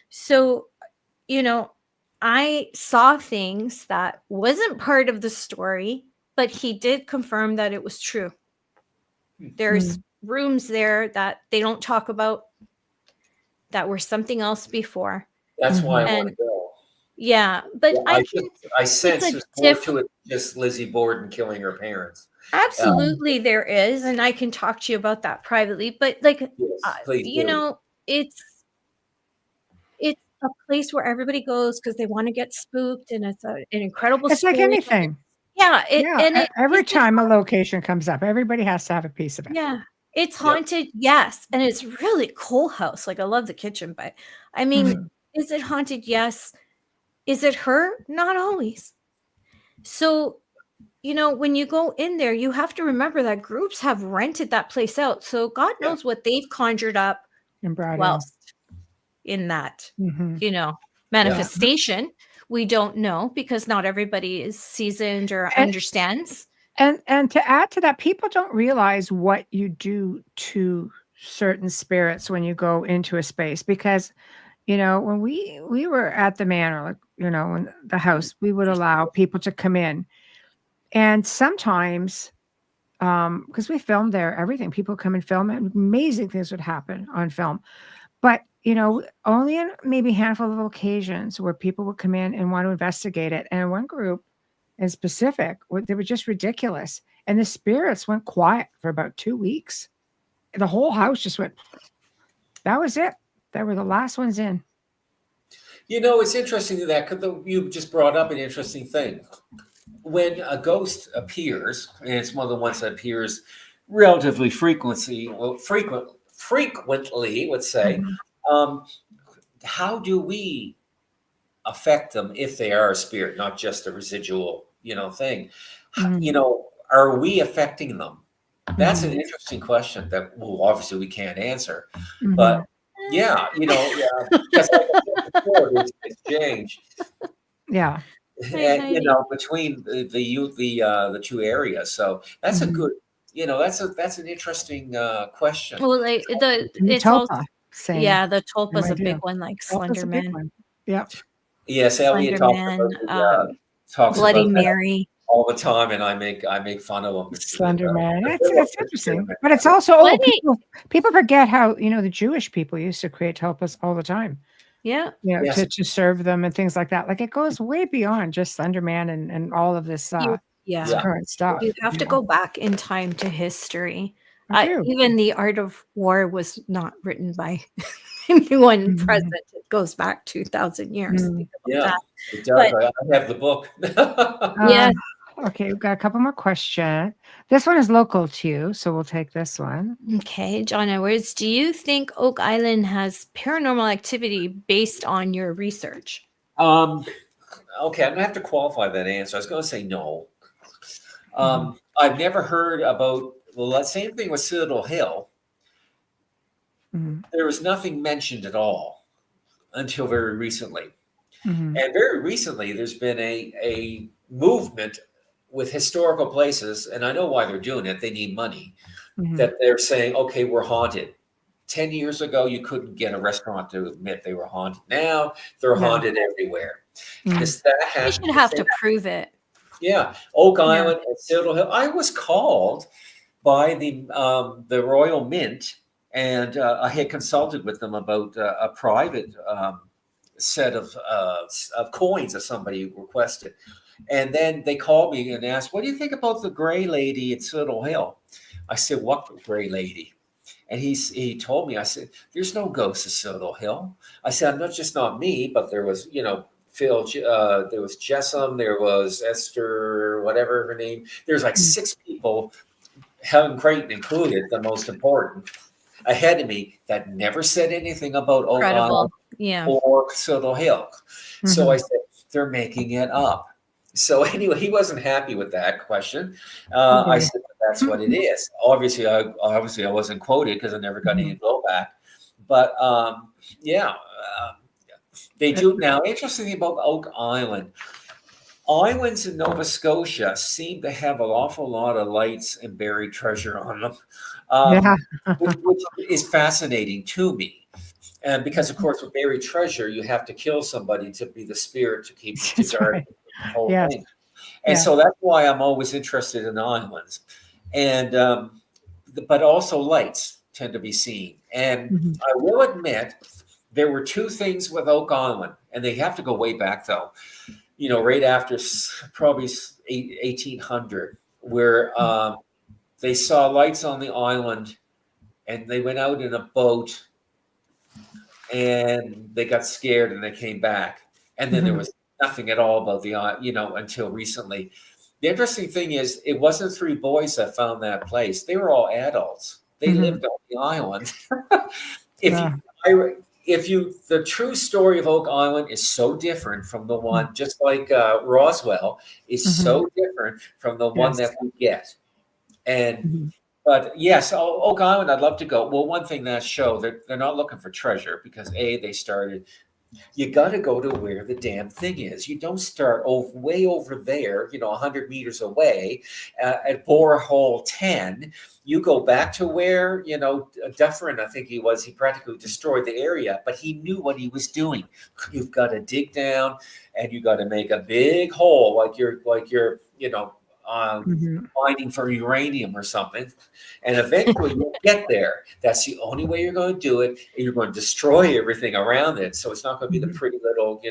So, I saw things that wasn't part of the story, but he did confirm that it was true. There's rooms there that they don't talk about that were something else before. That's why I want to go. Yeah, but I sense there's more to it than just Lizzie Borden killing her parents. Absolutely, there is, and I can talk to you about that privately. But it's a place where everybody goes because they want to get spooked, and it's an incredible. It's like anything. Yeah, every time a location comes up, everybody has to have a piece of it. Yeah, it's haunted, yes, and it's really cool house. Like, I love the kitchen, but I mean, is it haunted? Yes. Is it her? Not always. So, when you go in there, you have to remember that groups have rented that place out. So God knows what they've conjured up and brought in that, manifestation. We don't know, because not everybody is seasoned or understands. And to add to that, people don't realize what you do to certain spirits when you go into a space, because when we were at the manor, in the house, we would allow people to come in, and sometimes because we filmed there, everything, people come and film, and amazing things would happen on film. But only in maybe a handful of occasions where people would come in and want to investigate it. And one group in specific. They were just ridiculous. And the spirits went quiet for about 2 weeks. The whole house just went, that was it. They were the last ones in. You know, it's interesting that because you just brought up an interesting thing. When a ghost appears, and it's one of the ones that appears relatively frequently, let's say, how do we affect them if they are a spirit, not just a residual, thing? You know, are we affecting them? That's an interesting question that, well, obviously we can't answer, but yeah, because like I said before, there's exchange. Yeah. And between the two areas, so that's a good, that's an interesting question. Well, like it's Tulpa, also same. the Tulpa's Same a big idea. one, like Tulpa's a big Slenderman, one. Yeah. Yes, Elliot talks Bloody about that Mary. all the time, and I make fun of him. Slenderman. It's interesting, but it's also people forget how the Jewish people used to create tulpas all the time. Yeah. Yes. To serve them and things like that. Like it goes way beyond just Slenderman and all of this current stuff. You have to go back in time to history. I do. Even The Art of War was not written by anyone present. It goes back 2,000 years. Think about that. It does. I have the book. Yeah. Okay, we've got a couple more questions. This one is local to you, so we'll take this one. Okay, John Edwards, do you think Oak Island has paranormal activity based on your research? Okay, I'm gonna have to qualify that answer. I was gonna say no. I've never heard about that same thing with Citadel Hill. There was nothing mentioned at all until very recently. And very recently, there's been a movement with historical places, and I know why they're doing it. They need money. That they're saying, okay, we're haunted. 10 years ago, you couldn't get a restaurant to admit they were haunted. Now they're haunted everywhere. You should have to prove it. Yeah, Oak Island and Citadel Hill. I was called by the Royal Mint, and I had consulted with them about a private set of coins that somebody requested. And then they called me and asked, what do you think about the gray lady at Citadel Hill? I said, what gray lady? And he told me, I said, there's no ghost at Citadel Hill. I said, not me, but there was, Phil, there was Jessam, there was Esther, whatever her name. There's like 6 people, Helen Creighton included, the most important, ahead of me that never said anything about Oak Island or Citadel Hill. So I said, they're making it up. So anyway, he wasn't happy with that question. I said, that's what it is. Obviously, I wasn't quoted because I never got any blowback. But they do. Now, interesting about Oak Island. Islands in Nova Scotia seem to have an awful lot of lights and buried treasure on them, which is fascinating to me. And because, of course, with buried treasure, you have to kill somebody to be the spirit to keep to guard the whole thing. And so that's why I'm always interested in islands. And but also lights tend to be seen. And I will admit there were 2 things with Oak Island, and they have to go way back though. Right after probably 1800, where they saw lights on the island, and they went out in a boat, and they got scared, and they came back, and then there was nothing at all about the until recently. The interesting thing is, it wasn't 3 boys that found that place; they were all adults. They lived on the island. The true story of Oak Island is so different from the one, just like Roswell is so different from the one that we get. And but yes, Oak Island, I'd love to go. Well, one thing that show that they're not looking for treasure because they started. You got to go to where the damn thing is. You don't start way over there, 100 meters away at borehole 10. You go back to where, Dufferin, I think he practically destroyed the area, but he knew what he was doing. You've got to dig down and you got to make a big hole like you're mining for uranium or something. And eventually you'll get there. That's the only way you're going to do it. And you're going to destroy everything around it. So it's not going to be the pretty little,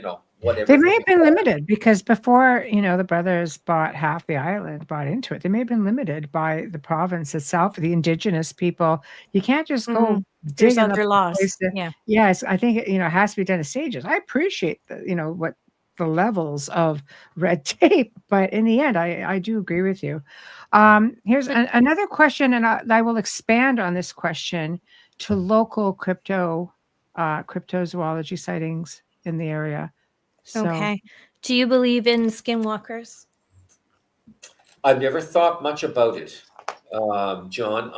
whatever. They may have been limited because before, the brothers bought half the island, bought into it, they may have been limited by the province itself, the indigenous people. You can't just go There's digging other up laws. place yes, I think, it has to be done in stages. I appreciate what the levels of red tape, but in the end, I do agree with you. Here's another question, and I will expand on this question to local cryptozoology sightings in the area. So, Okay. Do you believe in skinwalkers? I've never thought much about it, John.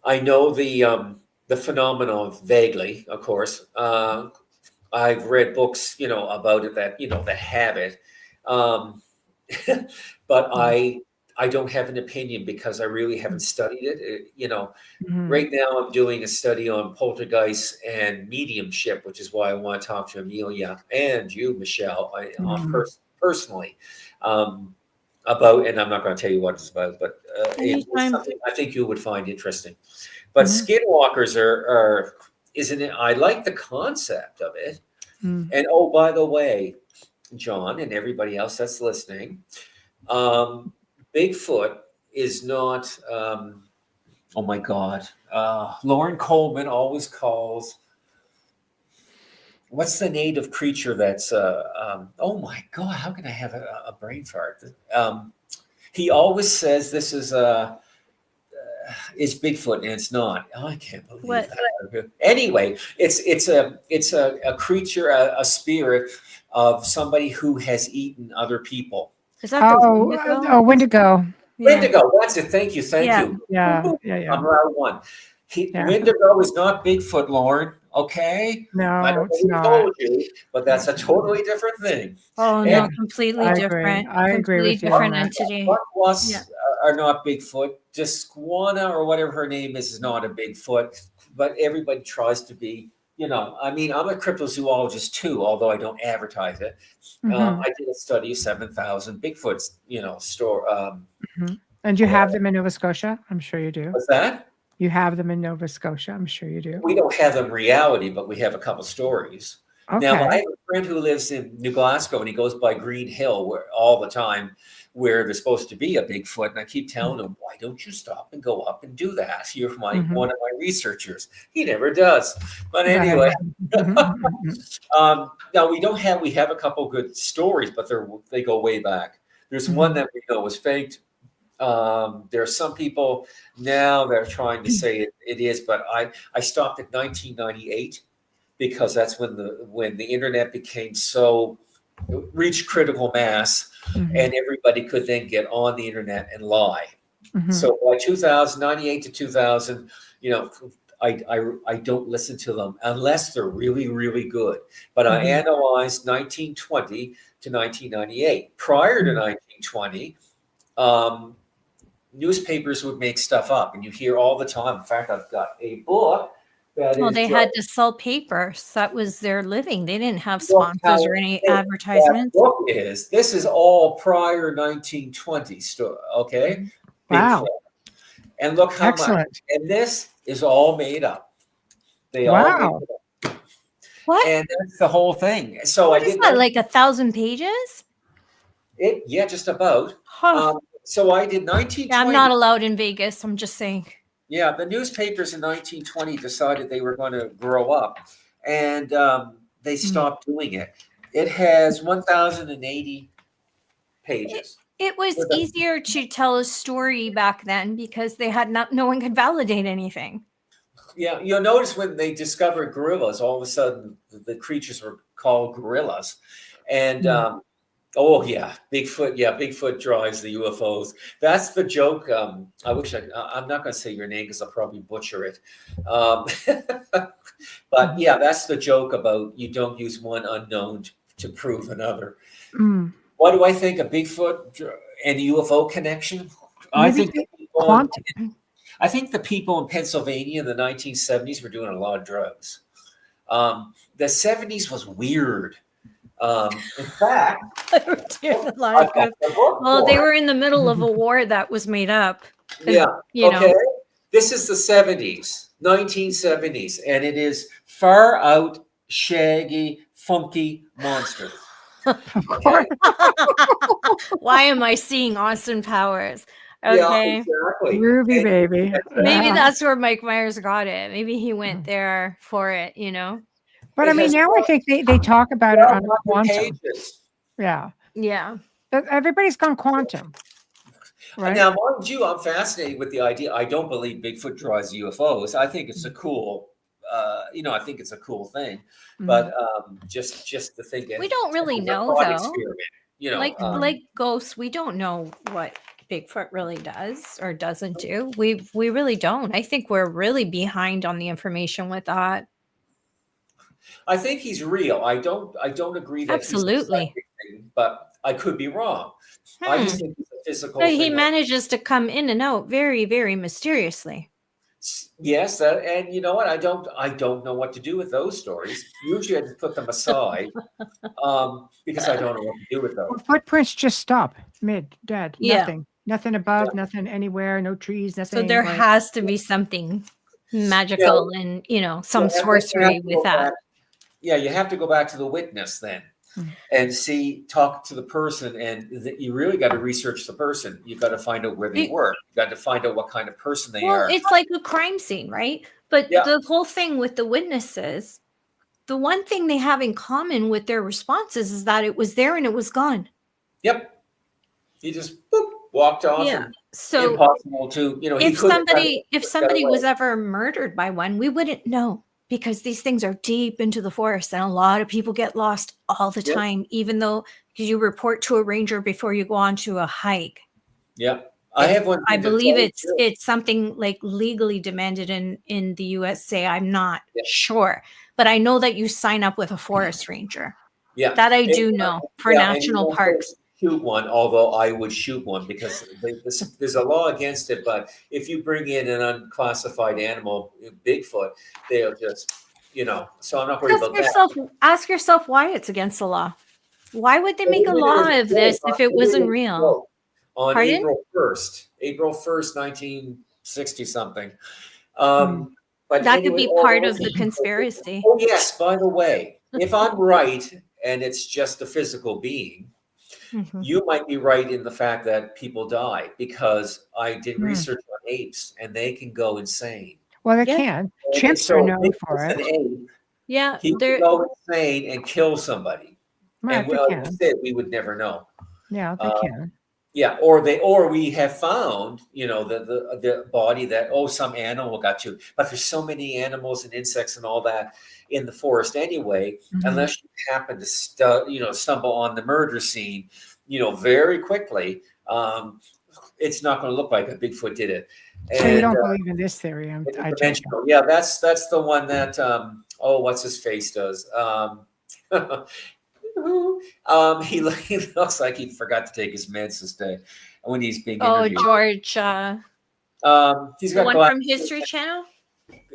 I know the phenomenon vaguely, of course. I've read books, about it that have it, but I don't have an opinion because I really haven't studied it. Right now I'm doing a study on poltergeist and mediumship, which is why I want to talk to Amelia and you, Michelle, personally, about. And I'm not going to tell you what it's about, but it's something I think you would find interesting. But skinwalkers isn't it? I like the concept of it. And oh, by the way, John and everybody else that's listening, Bigfoot is not. Oh my God, Lauren Coleman always calls. What's the native creature that's? Oh my God, how can I have a brain fart? He always says this is Bigfoot, and it's not. Oh, I can't believe that. Anyway, it's a creature, a spirit of somebody who has eaten other people. Is that the Wendigo? Wendigo, that's it. Thank you. Yeah. I'm round one. Wendigo is not Bigfoot, Lauren. Okay. No, I don't know it's who not. told you, but that's a totally different thing. Oh no, completely Agree. different. I agree with you on Different that. entity. Are not Bigfoot. Disquana or whatever her name is not a Bigfoot, but everybody tries to be. I mean, I'm a cryptozoologist too, although I don't advertise it. I did a study of 7,000 Bigfoots. And you have them in Nova Scotia? I'm sure you do. What's that? You have them in Nova Scotia? I'm sure you do. We don't have them in reality, but we have a couple stories. Okay. Now, I have a friend who lives in New Glasgow, and he goes by Green Hill all the time, where there's supposed to be a Bigfoot. And I keep telling him, why don't you stop and go up and do that? You're one of my researchers. He never does. But anyway, now we have a couple good stories, but they go way back. There's one that we know was faked. There are some people now that are trying to say it is, but I stopped at 1998 because that's when the internet became reached critical mass, and everybody could then get on the internet and lie. So by 2098 to 2000, I don't listen to them unless they're really, really good. But I analyzed 1920 to 1998. Prior to 1920, newspapers would make stuff up, and you hear all the time. In fact, I've got a book they had to sell papers. That was their living. They didn't have sponsors or any advertisements. This is all prior 1920 story. Okay. Wow. Bigfoot. And look how much. And this is all made up. They all made it up. What? And that's the whole thing. So what is that, like 1,000 pages? Just about. Huh. So I did 1920. I'm not allowed in Vegas. I'm just saying. Yeah, the newspapers in 1920 decided they were going to grow up, and they stopped doing it. It has 1,080 pages. It was easier to tell a story back then because they had no one could validate anything. Yeah, you'll notice when they discovered gorillas, all of a sudden the creatures were called gorillas, and oh yeah, Bigfoot. Yeah, Bigfoot drives the UFOs. That's the joke. I'm not going to say your name because I'll probably butcher it. But yeah, that's the joke about you don't use one unknown to prove another. What do I think of Bigfoot and UFO connection? I think the people in Pennsylvania in the 1970s were doing a lot of drugs. The 70s was weird. In fact, They were doing a lot I've of got good. the book Well, for they it. were in the middle of a war that was made up. Yeah. You know. Okay. This is the 70s, 1970s, and it is far out, shaggy, funky monsters. Of course. Why am I seeing Austin Powers? Yeah, Okay. exactly. Groovy And- baby. Maybe Yeah. that's where Mike Myers got it. Maybe he went there for it, you know? But I It mean, has now I think they talk about it on a 1,200 quantum. pages. Yeah. Yeah. But everybody's gone quantum. Right. Now, mind you, I'm fascinated with the idea. I don't believe Bigfoot draws UFOs. I think it's a cool, I think it's a cool thing. But just to think, We don't really it's a know, thought though. experiment, Like ghosts, we don't know what Bigfoot really does or doesn't do. We really don't. I think we're really behind on the information with that. I think he's real. I don't agree that Absolutely. he's a psychic thing, but I could be wrong. I just think he's a physical But thing. he manages to come in and out very, very mysteriously. Yes, and you know what? I don't know what to do with those stories. Usually, I just put them aside because I don't know what to do with those. Well, footprints just stop dead. Yeah. Nothing above, nothing anywhere, no trees, nothing. So there like- has to be something magical and some sorcery with that. You have to go back to the witness then and talk to the person, and you really got to research the person. You got to find out where they work. You got to find out what kind of person they are. It's like a crime scene, right? But the whole thing with the witnesses, the one thing they have in common with their responses is that it was there and it was gone. Yep. He just walked off. Yeah. And So impossible to, if somebody was ever murdered by one, we wouldn't know, because these things are deep into the forest and a lot of people get lost all the time, even though you report to a ranger before you go on to a hike. Yeah. I have one. I believe it's something like legally demanded in the USA. I'm not sure, but I know that you sign up with a forest ranger. Yeah. That I do know for national parks. Shoot one, although I would shoot one because there's a law against it. But if you bring in an unclassified animal, Bigfoot, they'll just, so I'm not worried about that. Ask yourself why it's against the law. Why would they make a law of this if it wasn't real? On Pardon? April 1st, 1960 something. But that could be part of the conspiracy. Oh yes, by the way, if I'm right and it's just a physical being, you might be right in the fact that people die, because I did research on apes and they can go insane. Well, they can. Chimps are known for it. Yeah, he can go insane and kill somebody. Right, and like I said, we would never know. Yeah, they can. Yeah, or we have found, the body that some animal got you, but there's so many animals and insects and all that in the forest anyway. Unless you happen to stumble on the murder scene, very quickly, it's not going to look like a Bigfoot did it. So you don't believe in this theory? Yeah, that's the one that what's his face does. He looks like he forgot to take his meds this day when he's being interviewed. George. He's got the one glasses. from History Channel.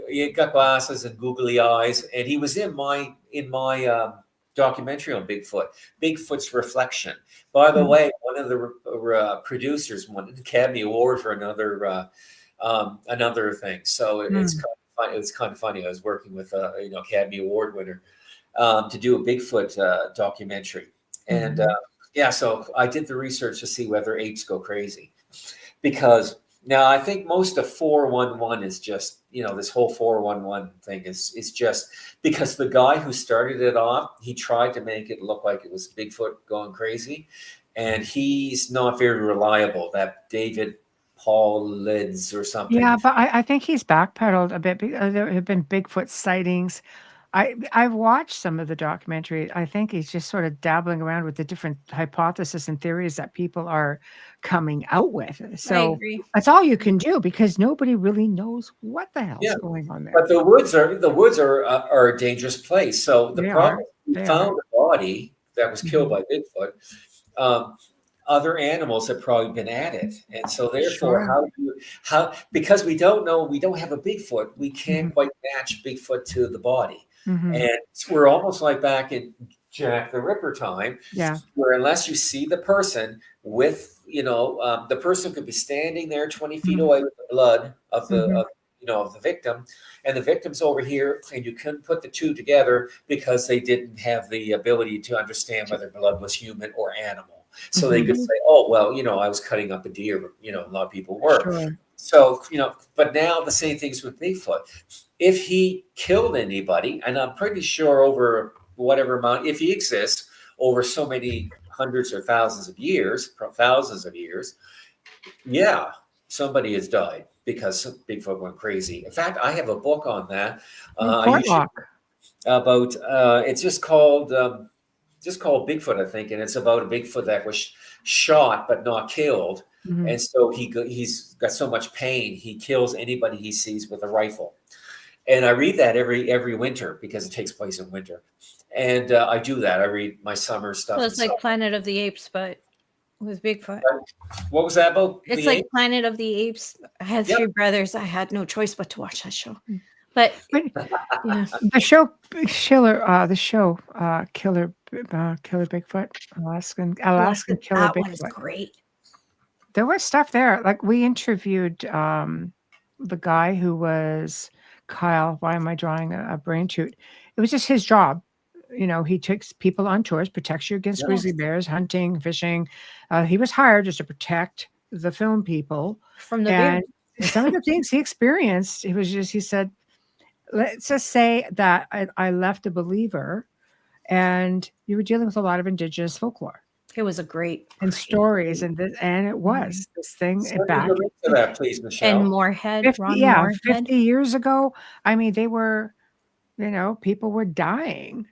He got glasses and googly eyes, and he was in my documentary on Bigfoot, Bigfoot's Reflection. By the way, one of the producers won an Academy Award for another thing. So it's kind of funny. I was working with Academy Award winner to do a Bigfoot documentary, and so I did the research to see whether apes go crazy, because now I think most of 411 is just this whole 411 thing is just because the guy who started it off, he tried to make it look like it was Bigfoot going crazy, and he's not very reliable. That David Paul Lids or something. Yeah, but I think he's backpedaled a bit. There have been Bigfoot sightings. I've watched some of the documentary. I think he's just sort of dabbling around with the different hypotheses and theories that people are coming out with. So that's all you can do, because nobody really knows what the hell's going on there. But the woods are a dangerous place. So the problem, we found a body that was killed by Bigfoot. Other animals have probably been at it, and so therefore, how because we don't know, we don't have a Bigfoot, we can't quite match Bigfoot to the body. And we're almost like back in Jack the Ripper time, Yeah. where unless you see the person with, the person could be standing there 20 feet Mhm. away with the blood of the, Mhm. of the victim, and the victim's over here, and you couldn't put the two together because they didn't have the ability to understand whether blood was human or animal. So they could Mhm. say, oh, well, I was cutting up a deer, a lot of people were. Sure. So, but now the same things with Bigfoot. If he killed anybody, and I'm pretty sure over whatever amount, if he exists over so many hundreds or thousands of years, yeah, somebody has died because Bigfoot went crazy. In fact, I have a book on that. You should, Portlock. about it's just called Bigfoot, I think, and it's about a Bigfoot that was shot but not killed, Mhm. and so he's got so much pain he kills anybody he sees with a rifle. And I read that every winter because it takes place in winter, and I do that. I read my summer stuff. So and it's like stuff. Planet of the Apes, but with Bigfoot. What was that about? It's the like ape? Planet of the Apes. I had Yep. 3 brothers. I had no choice but to watch that show. But But yeah, the show Killer Bigfoot, Alaskan Killer that one is Bigfoot. great. There was stuff there. Like we interviewed the guy who was Kyle. Why am I drawing a brain shoot? It was just his job. He takes people on tours, protects you against Yes. grizzly bears, hunting, fishing. He was hired just to protect the film people. From the bear. And some of the things he experienced, he said, let's just say that I left a believer and you were dealing with a lot of indigenous folklore It was a great and stories, and it was this thing Send me back the link to that, please, Michelle. and Moorhead, 50, Ron yeah, Moorhead. 50 years ago. I mean, they were, people were dying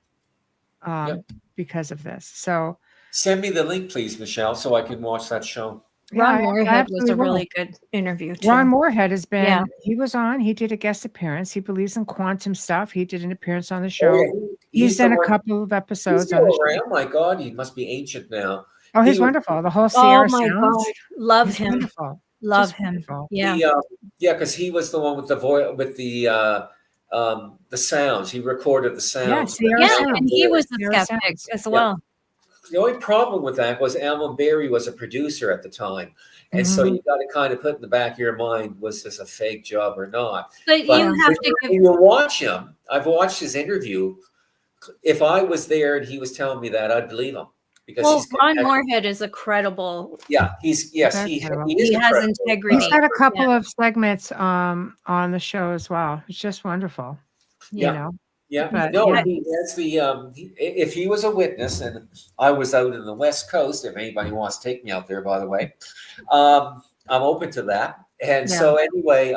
because of this. So Send me the link, please, Michelle, so I can watch that show. Ron I Moorhead was absolutely a will. really good interview too. Ron Moorhead has been, Yeah. he was on, he did a guest appearance. He believes in quantum stuff. He did an appearance on the Oh, show. yeah, He's the done a one- couple of He's episodes still on the show. around. My God, he must be ancient now. Oh, he's He was- wonderful. The whole Oh Sierra my Sounds. God, love He's him, wonderful. love Just him. wonderful. Yeah, because he was the one with the sounds. He recorded the sounds. Sierra yeah, Sounds. and he was a Sierra skeptic Sounds. as well. The only problem with that was Alan Berry was a producer at the time. And so Mhm. you got to kind of put in the back of your mind, was this a fake job or not? But But you have to give. when you watch him, I've watched his interview. If I was there and he was telling me that, I'd believe him. Because Well, he's Ron Moorhead is a credible. Yeah, he's yes, Very he credible. is He has incredible. integrity. He's got a couple Yeah. of segments on the show as well. It's just wonderful. Yeah. You know. Yeah, But, no, yeah. he has if he was a witness, and I was out in the West Coast, if anybody wants to take me out there, by the way, I'm open to that. And so anyway,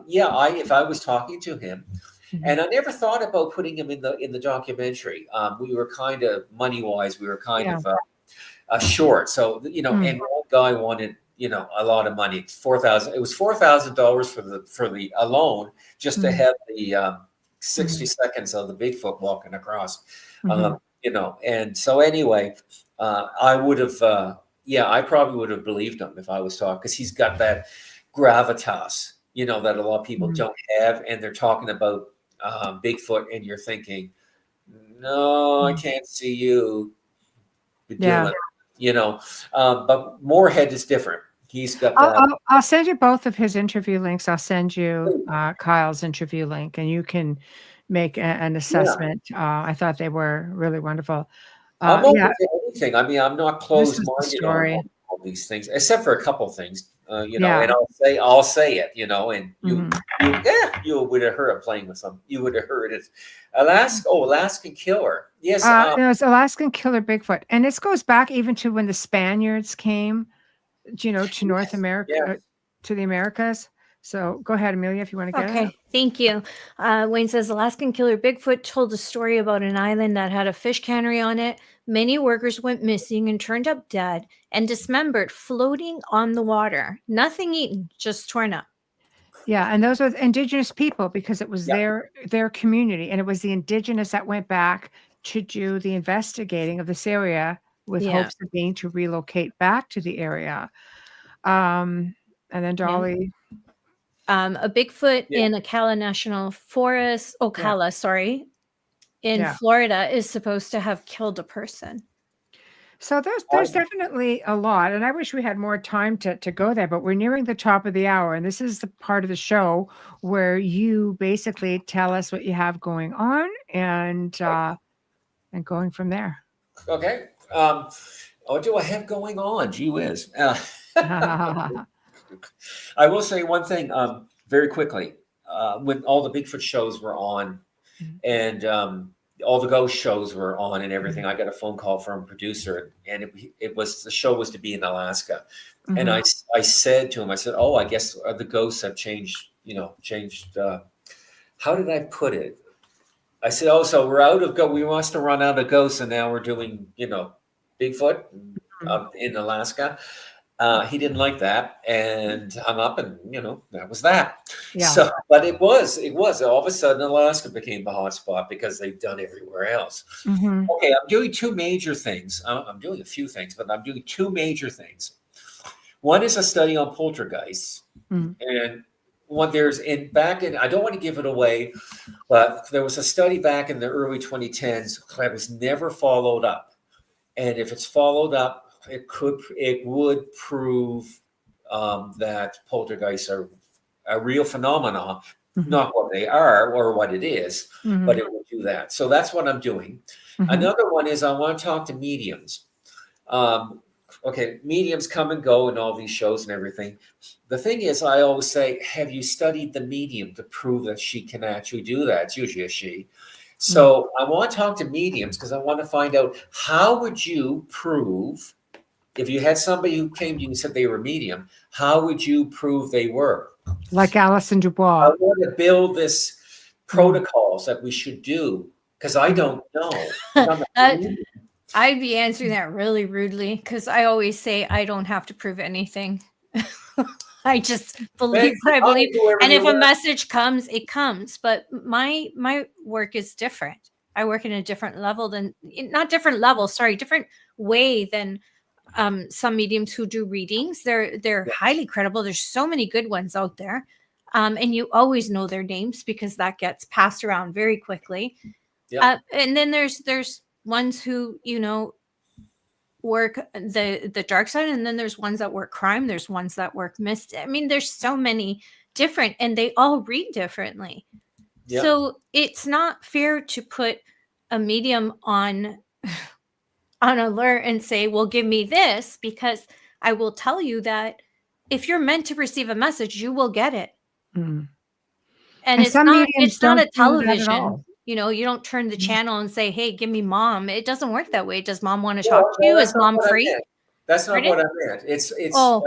if I was talking to him, Mhm. and I never thought about putting him in the documentary. We were kind of money wise, we were kind of short. So and one guy wanted a lot of money, $4,000. It was $4,000 for the alone just to have the 60 seconds of the Bigfoot walking across. And so anyway, I would have, I probably would have believed him if I was talking, because he's got that gravitas, that a lot of people don't have, and they're talking about Bigfoot, and you're thinking, no, I can't see you doing it, but Moorhead is different. He's got that. I'll send you both of his interview links. I'll send you Kyle's interview link, and you can make an assessment. I thought they were really wonderful. I'm open to anything. I mean, I'm not closed-minded on all these things, except for a couple things, and I'll say it, and you would have heard it playing with some. You would have heard it. Alaskan Killer. Yes. It was Alaskan Killer Bigfoot. And this goes back even to when the Spaniards came, to North America, to the Americas. So go ahead, Amelia, if you want to get it. Okay, thank you. Wayne says Alaskan Killer Bigfoot told a story about an island that had a fish cannery on it. Many workers went missing and turned up dead and dismembered, floating on the water. Nothing eaten, just torn up. Yeah, and those were indigenous people, because it was their community, and it was the indigenous that went back to do the investigating of this area with hopes of being to relocate back to the area. And then Dolly. A Bigfoot in Ocala National Forest, sorry. in Florida is supposed to have killed a person. So there's definitely a lot, and I wish we had more time to go there, but we're nearing the top of the hour, and this is the part of the show where you basically tell us what you have going on and going from there. Okay. What do I have going on? Gee whiz. I will say one thing very quickly. When all the Bigfoot shows were on and all the ghost shows were on and everything, I got a phone call from a producer, and it was, the show was to be in Alaska. And I said to him, I said, oh, I guess the ghosts have changed, how did I put it? I said, oh, so we're out of we must have run out of ghosts, and now we're doing, Bigfoot in Alaska. He didn't like that and hung up, and that was that. Yeah. So, but it was all of a sudden Alaska became the hot spot because they've done everywhere else. Okay, I'm doing two major things. I'm doing a few things, but I'm doing two major things. One is a study on poltergeists, and what I don't want to give it away, but there was a study back in the early 2010s that was never followed up. And if it's followed up, it would prove that poltergeists are a real phenomenon, not what they are or what it is, but it will do that. So that's what I'm doing. Another one is I want to talk to mediums. Mediums come and go in all these shows and everything. The thing is, I always say, have you studied the medium to prove that she can actually do that? It's usually a she. So I want to talk to mediums because I want to find out, how would you prove, if you had somebody who came to you and said they were a medium, how would you prove they were? Like Alison Dubois. I want to build this protocols that we should do because I don't know. I'd be answering that really rudely because I always say I don't have to prove anything. I just believe what I believe. And if a message comes, it comes. But my work is different. I work in a different level different way than some mediums who do readings. They're highly credible. There's so many good ones out there. And you always know their names because that gets passed around very quickly. Yeah. And then there's ones who, work the dark side, and then there's ones that work crime, there's ones that work mist. I mean, there's so many different, and they all read differently. Yep. So it's not fair to put a medium on alert and say, well, give me this, because I will tell you that if you're meant to receive a message, you will get it. And it's not a television. You don't turn the channel and say, hey, give me mom. It doesn't work that way. Does mom want to talk to you? Is mom free? That's not what I meant. It's like,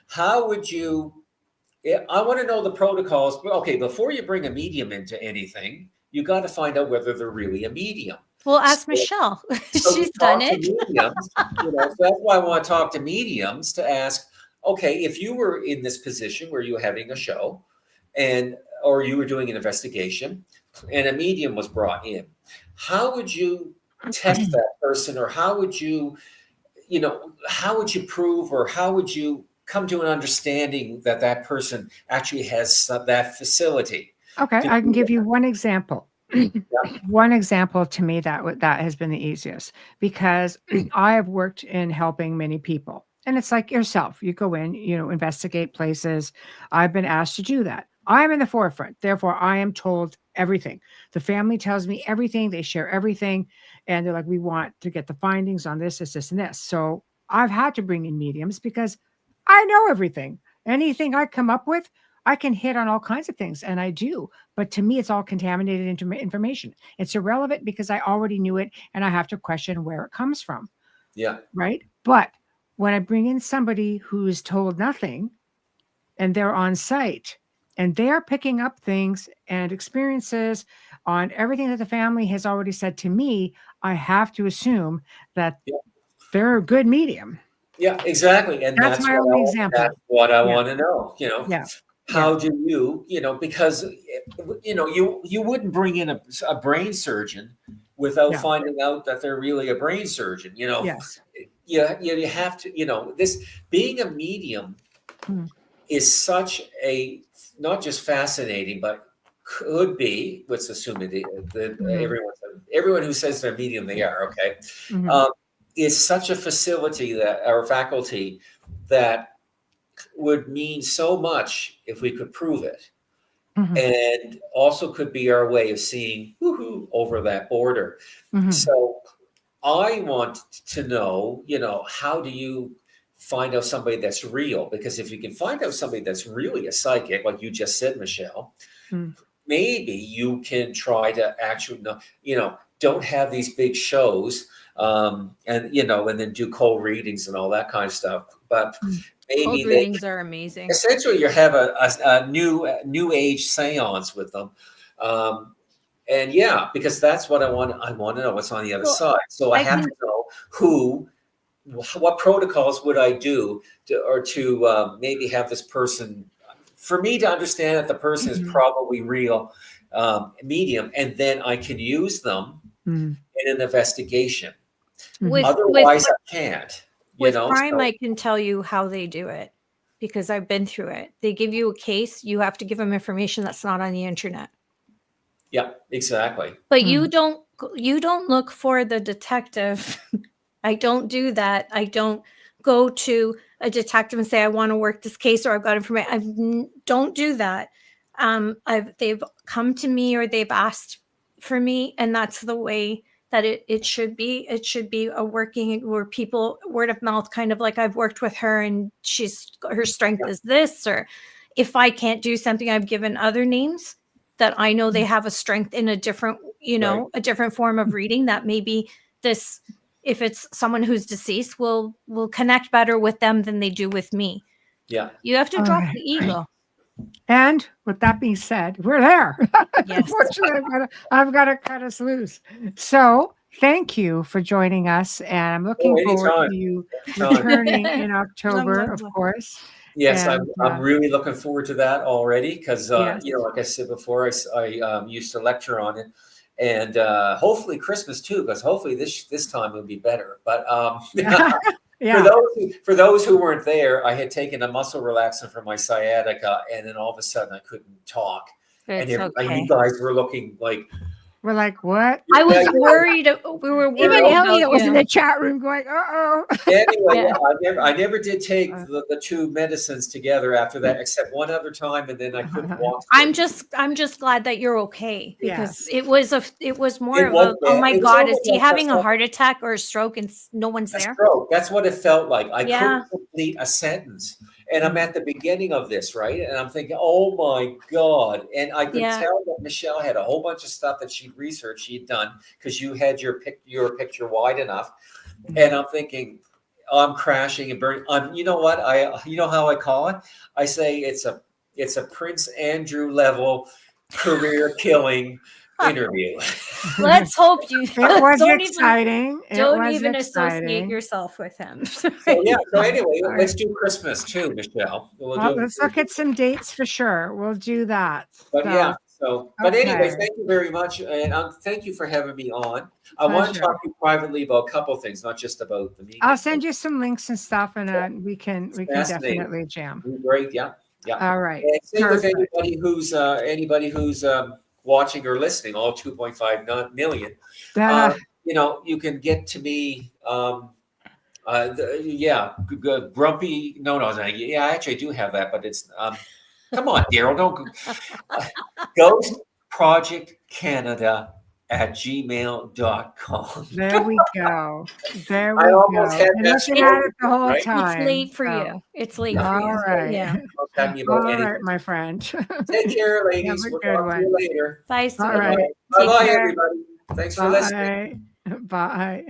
how would you, I want to know the protocols. Okay, before you bring a medium into anything, you got to find out whether they're really a medium. Well, ask Michelle. She's done it. So that's why I want to talk to mediums to ask, okay, if you were in this position where you were having a show or you were doing an investigation, and a medium was brought in, how would you test that person, or how would you prove, or how would you come to an understanding that that person actually has that facility? Okay, I can give you one example. One example to me that has been the easiest, because I have worked in helping many people, and it's like yourself. You go in, investigate places. I've been asked to do that. I'm in the forefront. Therefore, I am told everything. The family tells me everything. They share everything. And they're like, we want to get the findings on this, and this. So I've had to bring in mediums because I know everything. Anything I come up with, I can hit on all kinds of things. And I do. But to me, it's all contaminated information. It's irrelevant because I already knew it. And I have to question where it comes from. Yeah. Right. But when I bring in somebody who is told nothing and they're on site, and they are picking up things and experiences on everything that the family has already said to me, I have to assume that they're a good medium. Yeah, exactly. And that's my only example. That's what I want to know. How do you, because, you wouldn't bring in a brain surgeon without finding out that they're really a brain surgeon. Yes. You have to, this being a medium is such a, not just fascinating, but could be, let's assume it, Mhm. everyone who says they're medium, they are, okay, Mhm. is such a facility that, or faculty, that would mean so much if we could prove it. Mhm. And also could be our way of seeing woohoo over that border. Mhm. So I want to know, how do you find out somebody that's real? Because if you can find out somebody that's really a psychic, like you just said, Michelle, Mm. maybe you can try to actually, don't have these big shows, and then do cold readings and all that kind of stuff. But Mm. maybe Cold they readings are amazing. essentially you have a new age seance with them. And yeah, because that's what I want. I want to know what's on the other Well, side. So I I have can- to know what protocols would I do to maybe have this person, for me to understand that the person is Mhm. probably real, medium, and then I can use them Mm. in an investigation. Mhm. with Otherwise, I can't. with crime, So, I can tell you how they do it because I've been through it. They give you a case, you have to give them information that's not on the internet. yeah, exactly. But Mm. you don't look for the detective. I don't do that. I don't go to a detective and say I want to work this case or I've got information. Don't do that. They've come to me or they've asked for me, and that's the way that it should be. It should be a working where people word of mouth, kind of like I've worked with her and her strength is this, or if I can't do something, I've given other names that I know they have a strength in a different, Right. a different form of reading that maybe this, if it's someone who's deceased, will connect better with them than they do with me. Yeah. You have to All drop right. the ego. And with that being said, we're there. Yes. Unfortunately, I've got to cut us loose. So thank you for joining us. And I'm looking forward Anytime. to you Anytime. returning in October, of course. Yes, And I'm really looking forward to that already because, yes. like I said before, I used to lecture on it, and hopefully Christmas too, because hopefully this time will be better. But Yeah. for those who weren't there, I had taken a muscle relaxant for my sciatica, and then all of a sudden I couldn't talk, and It's okay. you guys were looking like, We're like, what? I was Yeah, worried. We were worried Even about Elliot was in you. the chat room going, uh-oh. anyway, Yeah. I never did take the two medicines together after that, except one other time, and then I couldn't walk. I'm just glad that you're okay because Yes. it was more It of was a, oh bad. my It was God, is almost he like having a a heart attack or a stroke and no one's there? stroke. That's what it felt like. I Yeah. couldn't complete a sentence. And I'm at the beginning of this, right? And I'm thinking, oh my God. And I could Yeah. tell that Michelle had a whole bunch of stuff that she'd researched, she'd done, because you had your picture wide enough. And I'm thinking, I'm crashing and burning. You know what? You know how I call it? I say it's a Prince Andrew level career killing interview. Let's hope you It was don't exciting. don't was even associate exciting. yourself with him. So yeah. So anyway, All let's do Christmas too, Michelle. We'll Well, do. let's look at some dates for sure. We'll do that. But yeah. So, but anyway, okay. thank you very much, and thank you for having me on. I want to Pleasure. talk to you privately about a couple of things, not just about the meeting. I'll send you some links and stuff, and we can Fascinating. definitely jam. Great. Yeah. Yeah. All right. And same with Perfect. anybody who's watching or listening, all 2.5 million. Ah, You can get to me. Grumpy. No. Yeah, I actually do have that, but it's. Come on, Darryll. Don't Ghost Project Canada at gmail.com. there we go. There we I go. almost had And that looking at it the whole right? time. It's late for so- you. It's late Yeah. for you. All right. Yeah. Don't tell me All about anything. right, my friend. Take care, ladies. Have a We'll good talk to one. you later. Bye, All sweetie. right. Bye, bye, care. everybody. Thanks for listening. Bye.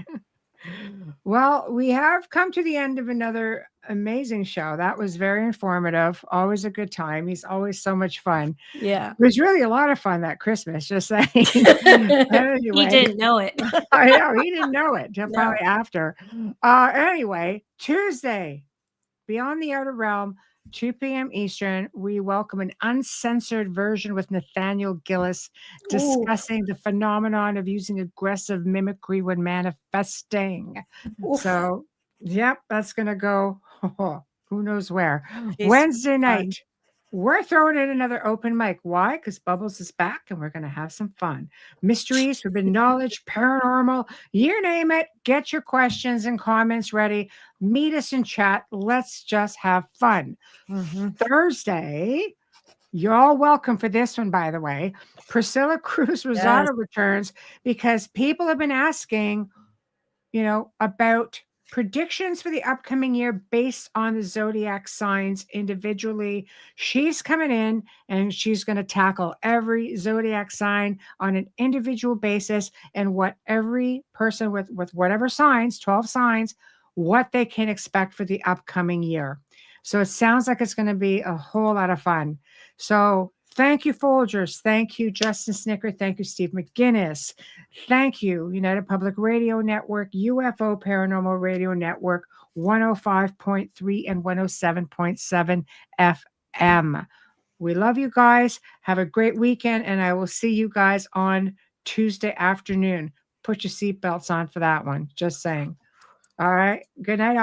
Well, we have come to the end of another amazing show. That was very informative. Always a good time. He's always so much fun. Yeah. It was really a lot of fun that Christmas, just saying. He Anyway. didn't know it. I know he didn't know it till No. probably after. Anyway, Tuesday, Beyond the Outer Realm, 2 p.m. Eastern, we welcome an uncensored version with Nathaniel Gillis discussing the phenomenon of using aggressive mimicry when manifesting. Oof. So, yep, that's going to go who knows where. Jeez, Wednesday fun. night, we're throwing in another open mic. Why? Because Bubbles is back and we're going to have some fun. Mysteries, forbidden knowledge, paranormal, you name it. Get your questions and comments ready. Meet us in chat. Let's just have fun. Thursday, you're all welcome for this one, by the way. Priscilla Cruz Rosado returns because people have been asking, about predictions for the upcoming year based on the zodiac signs individually. She's coming in and she's going to tackle every zodiac sign on an individual basis and what every person with whatever signs, 12 signs, what they can expect for the upcoming year. So it sounds like it's going to be a whole lot of fun. So thank you, Folgers. Thank you, Justin Snicker. Thank you, Steve McGinnis. Thank you, United Public Radio Network, UFO Paranormal Radio Network, 105.3 and 107.7 FM. We love you guys. Have a great weekend, and I will see you guys on Tuesday afternoon. Put your seatbelts on for that one. Just saying. All right. Good night, all.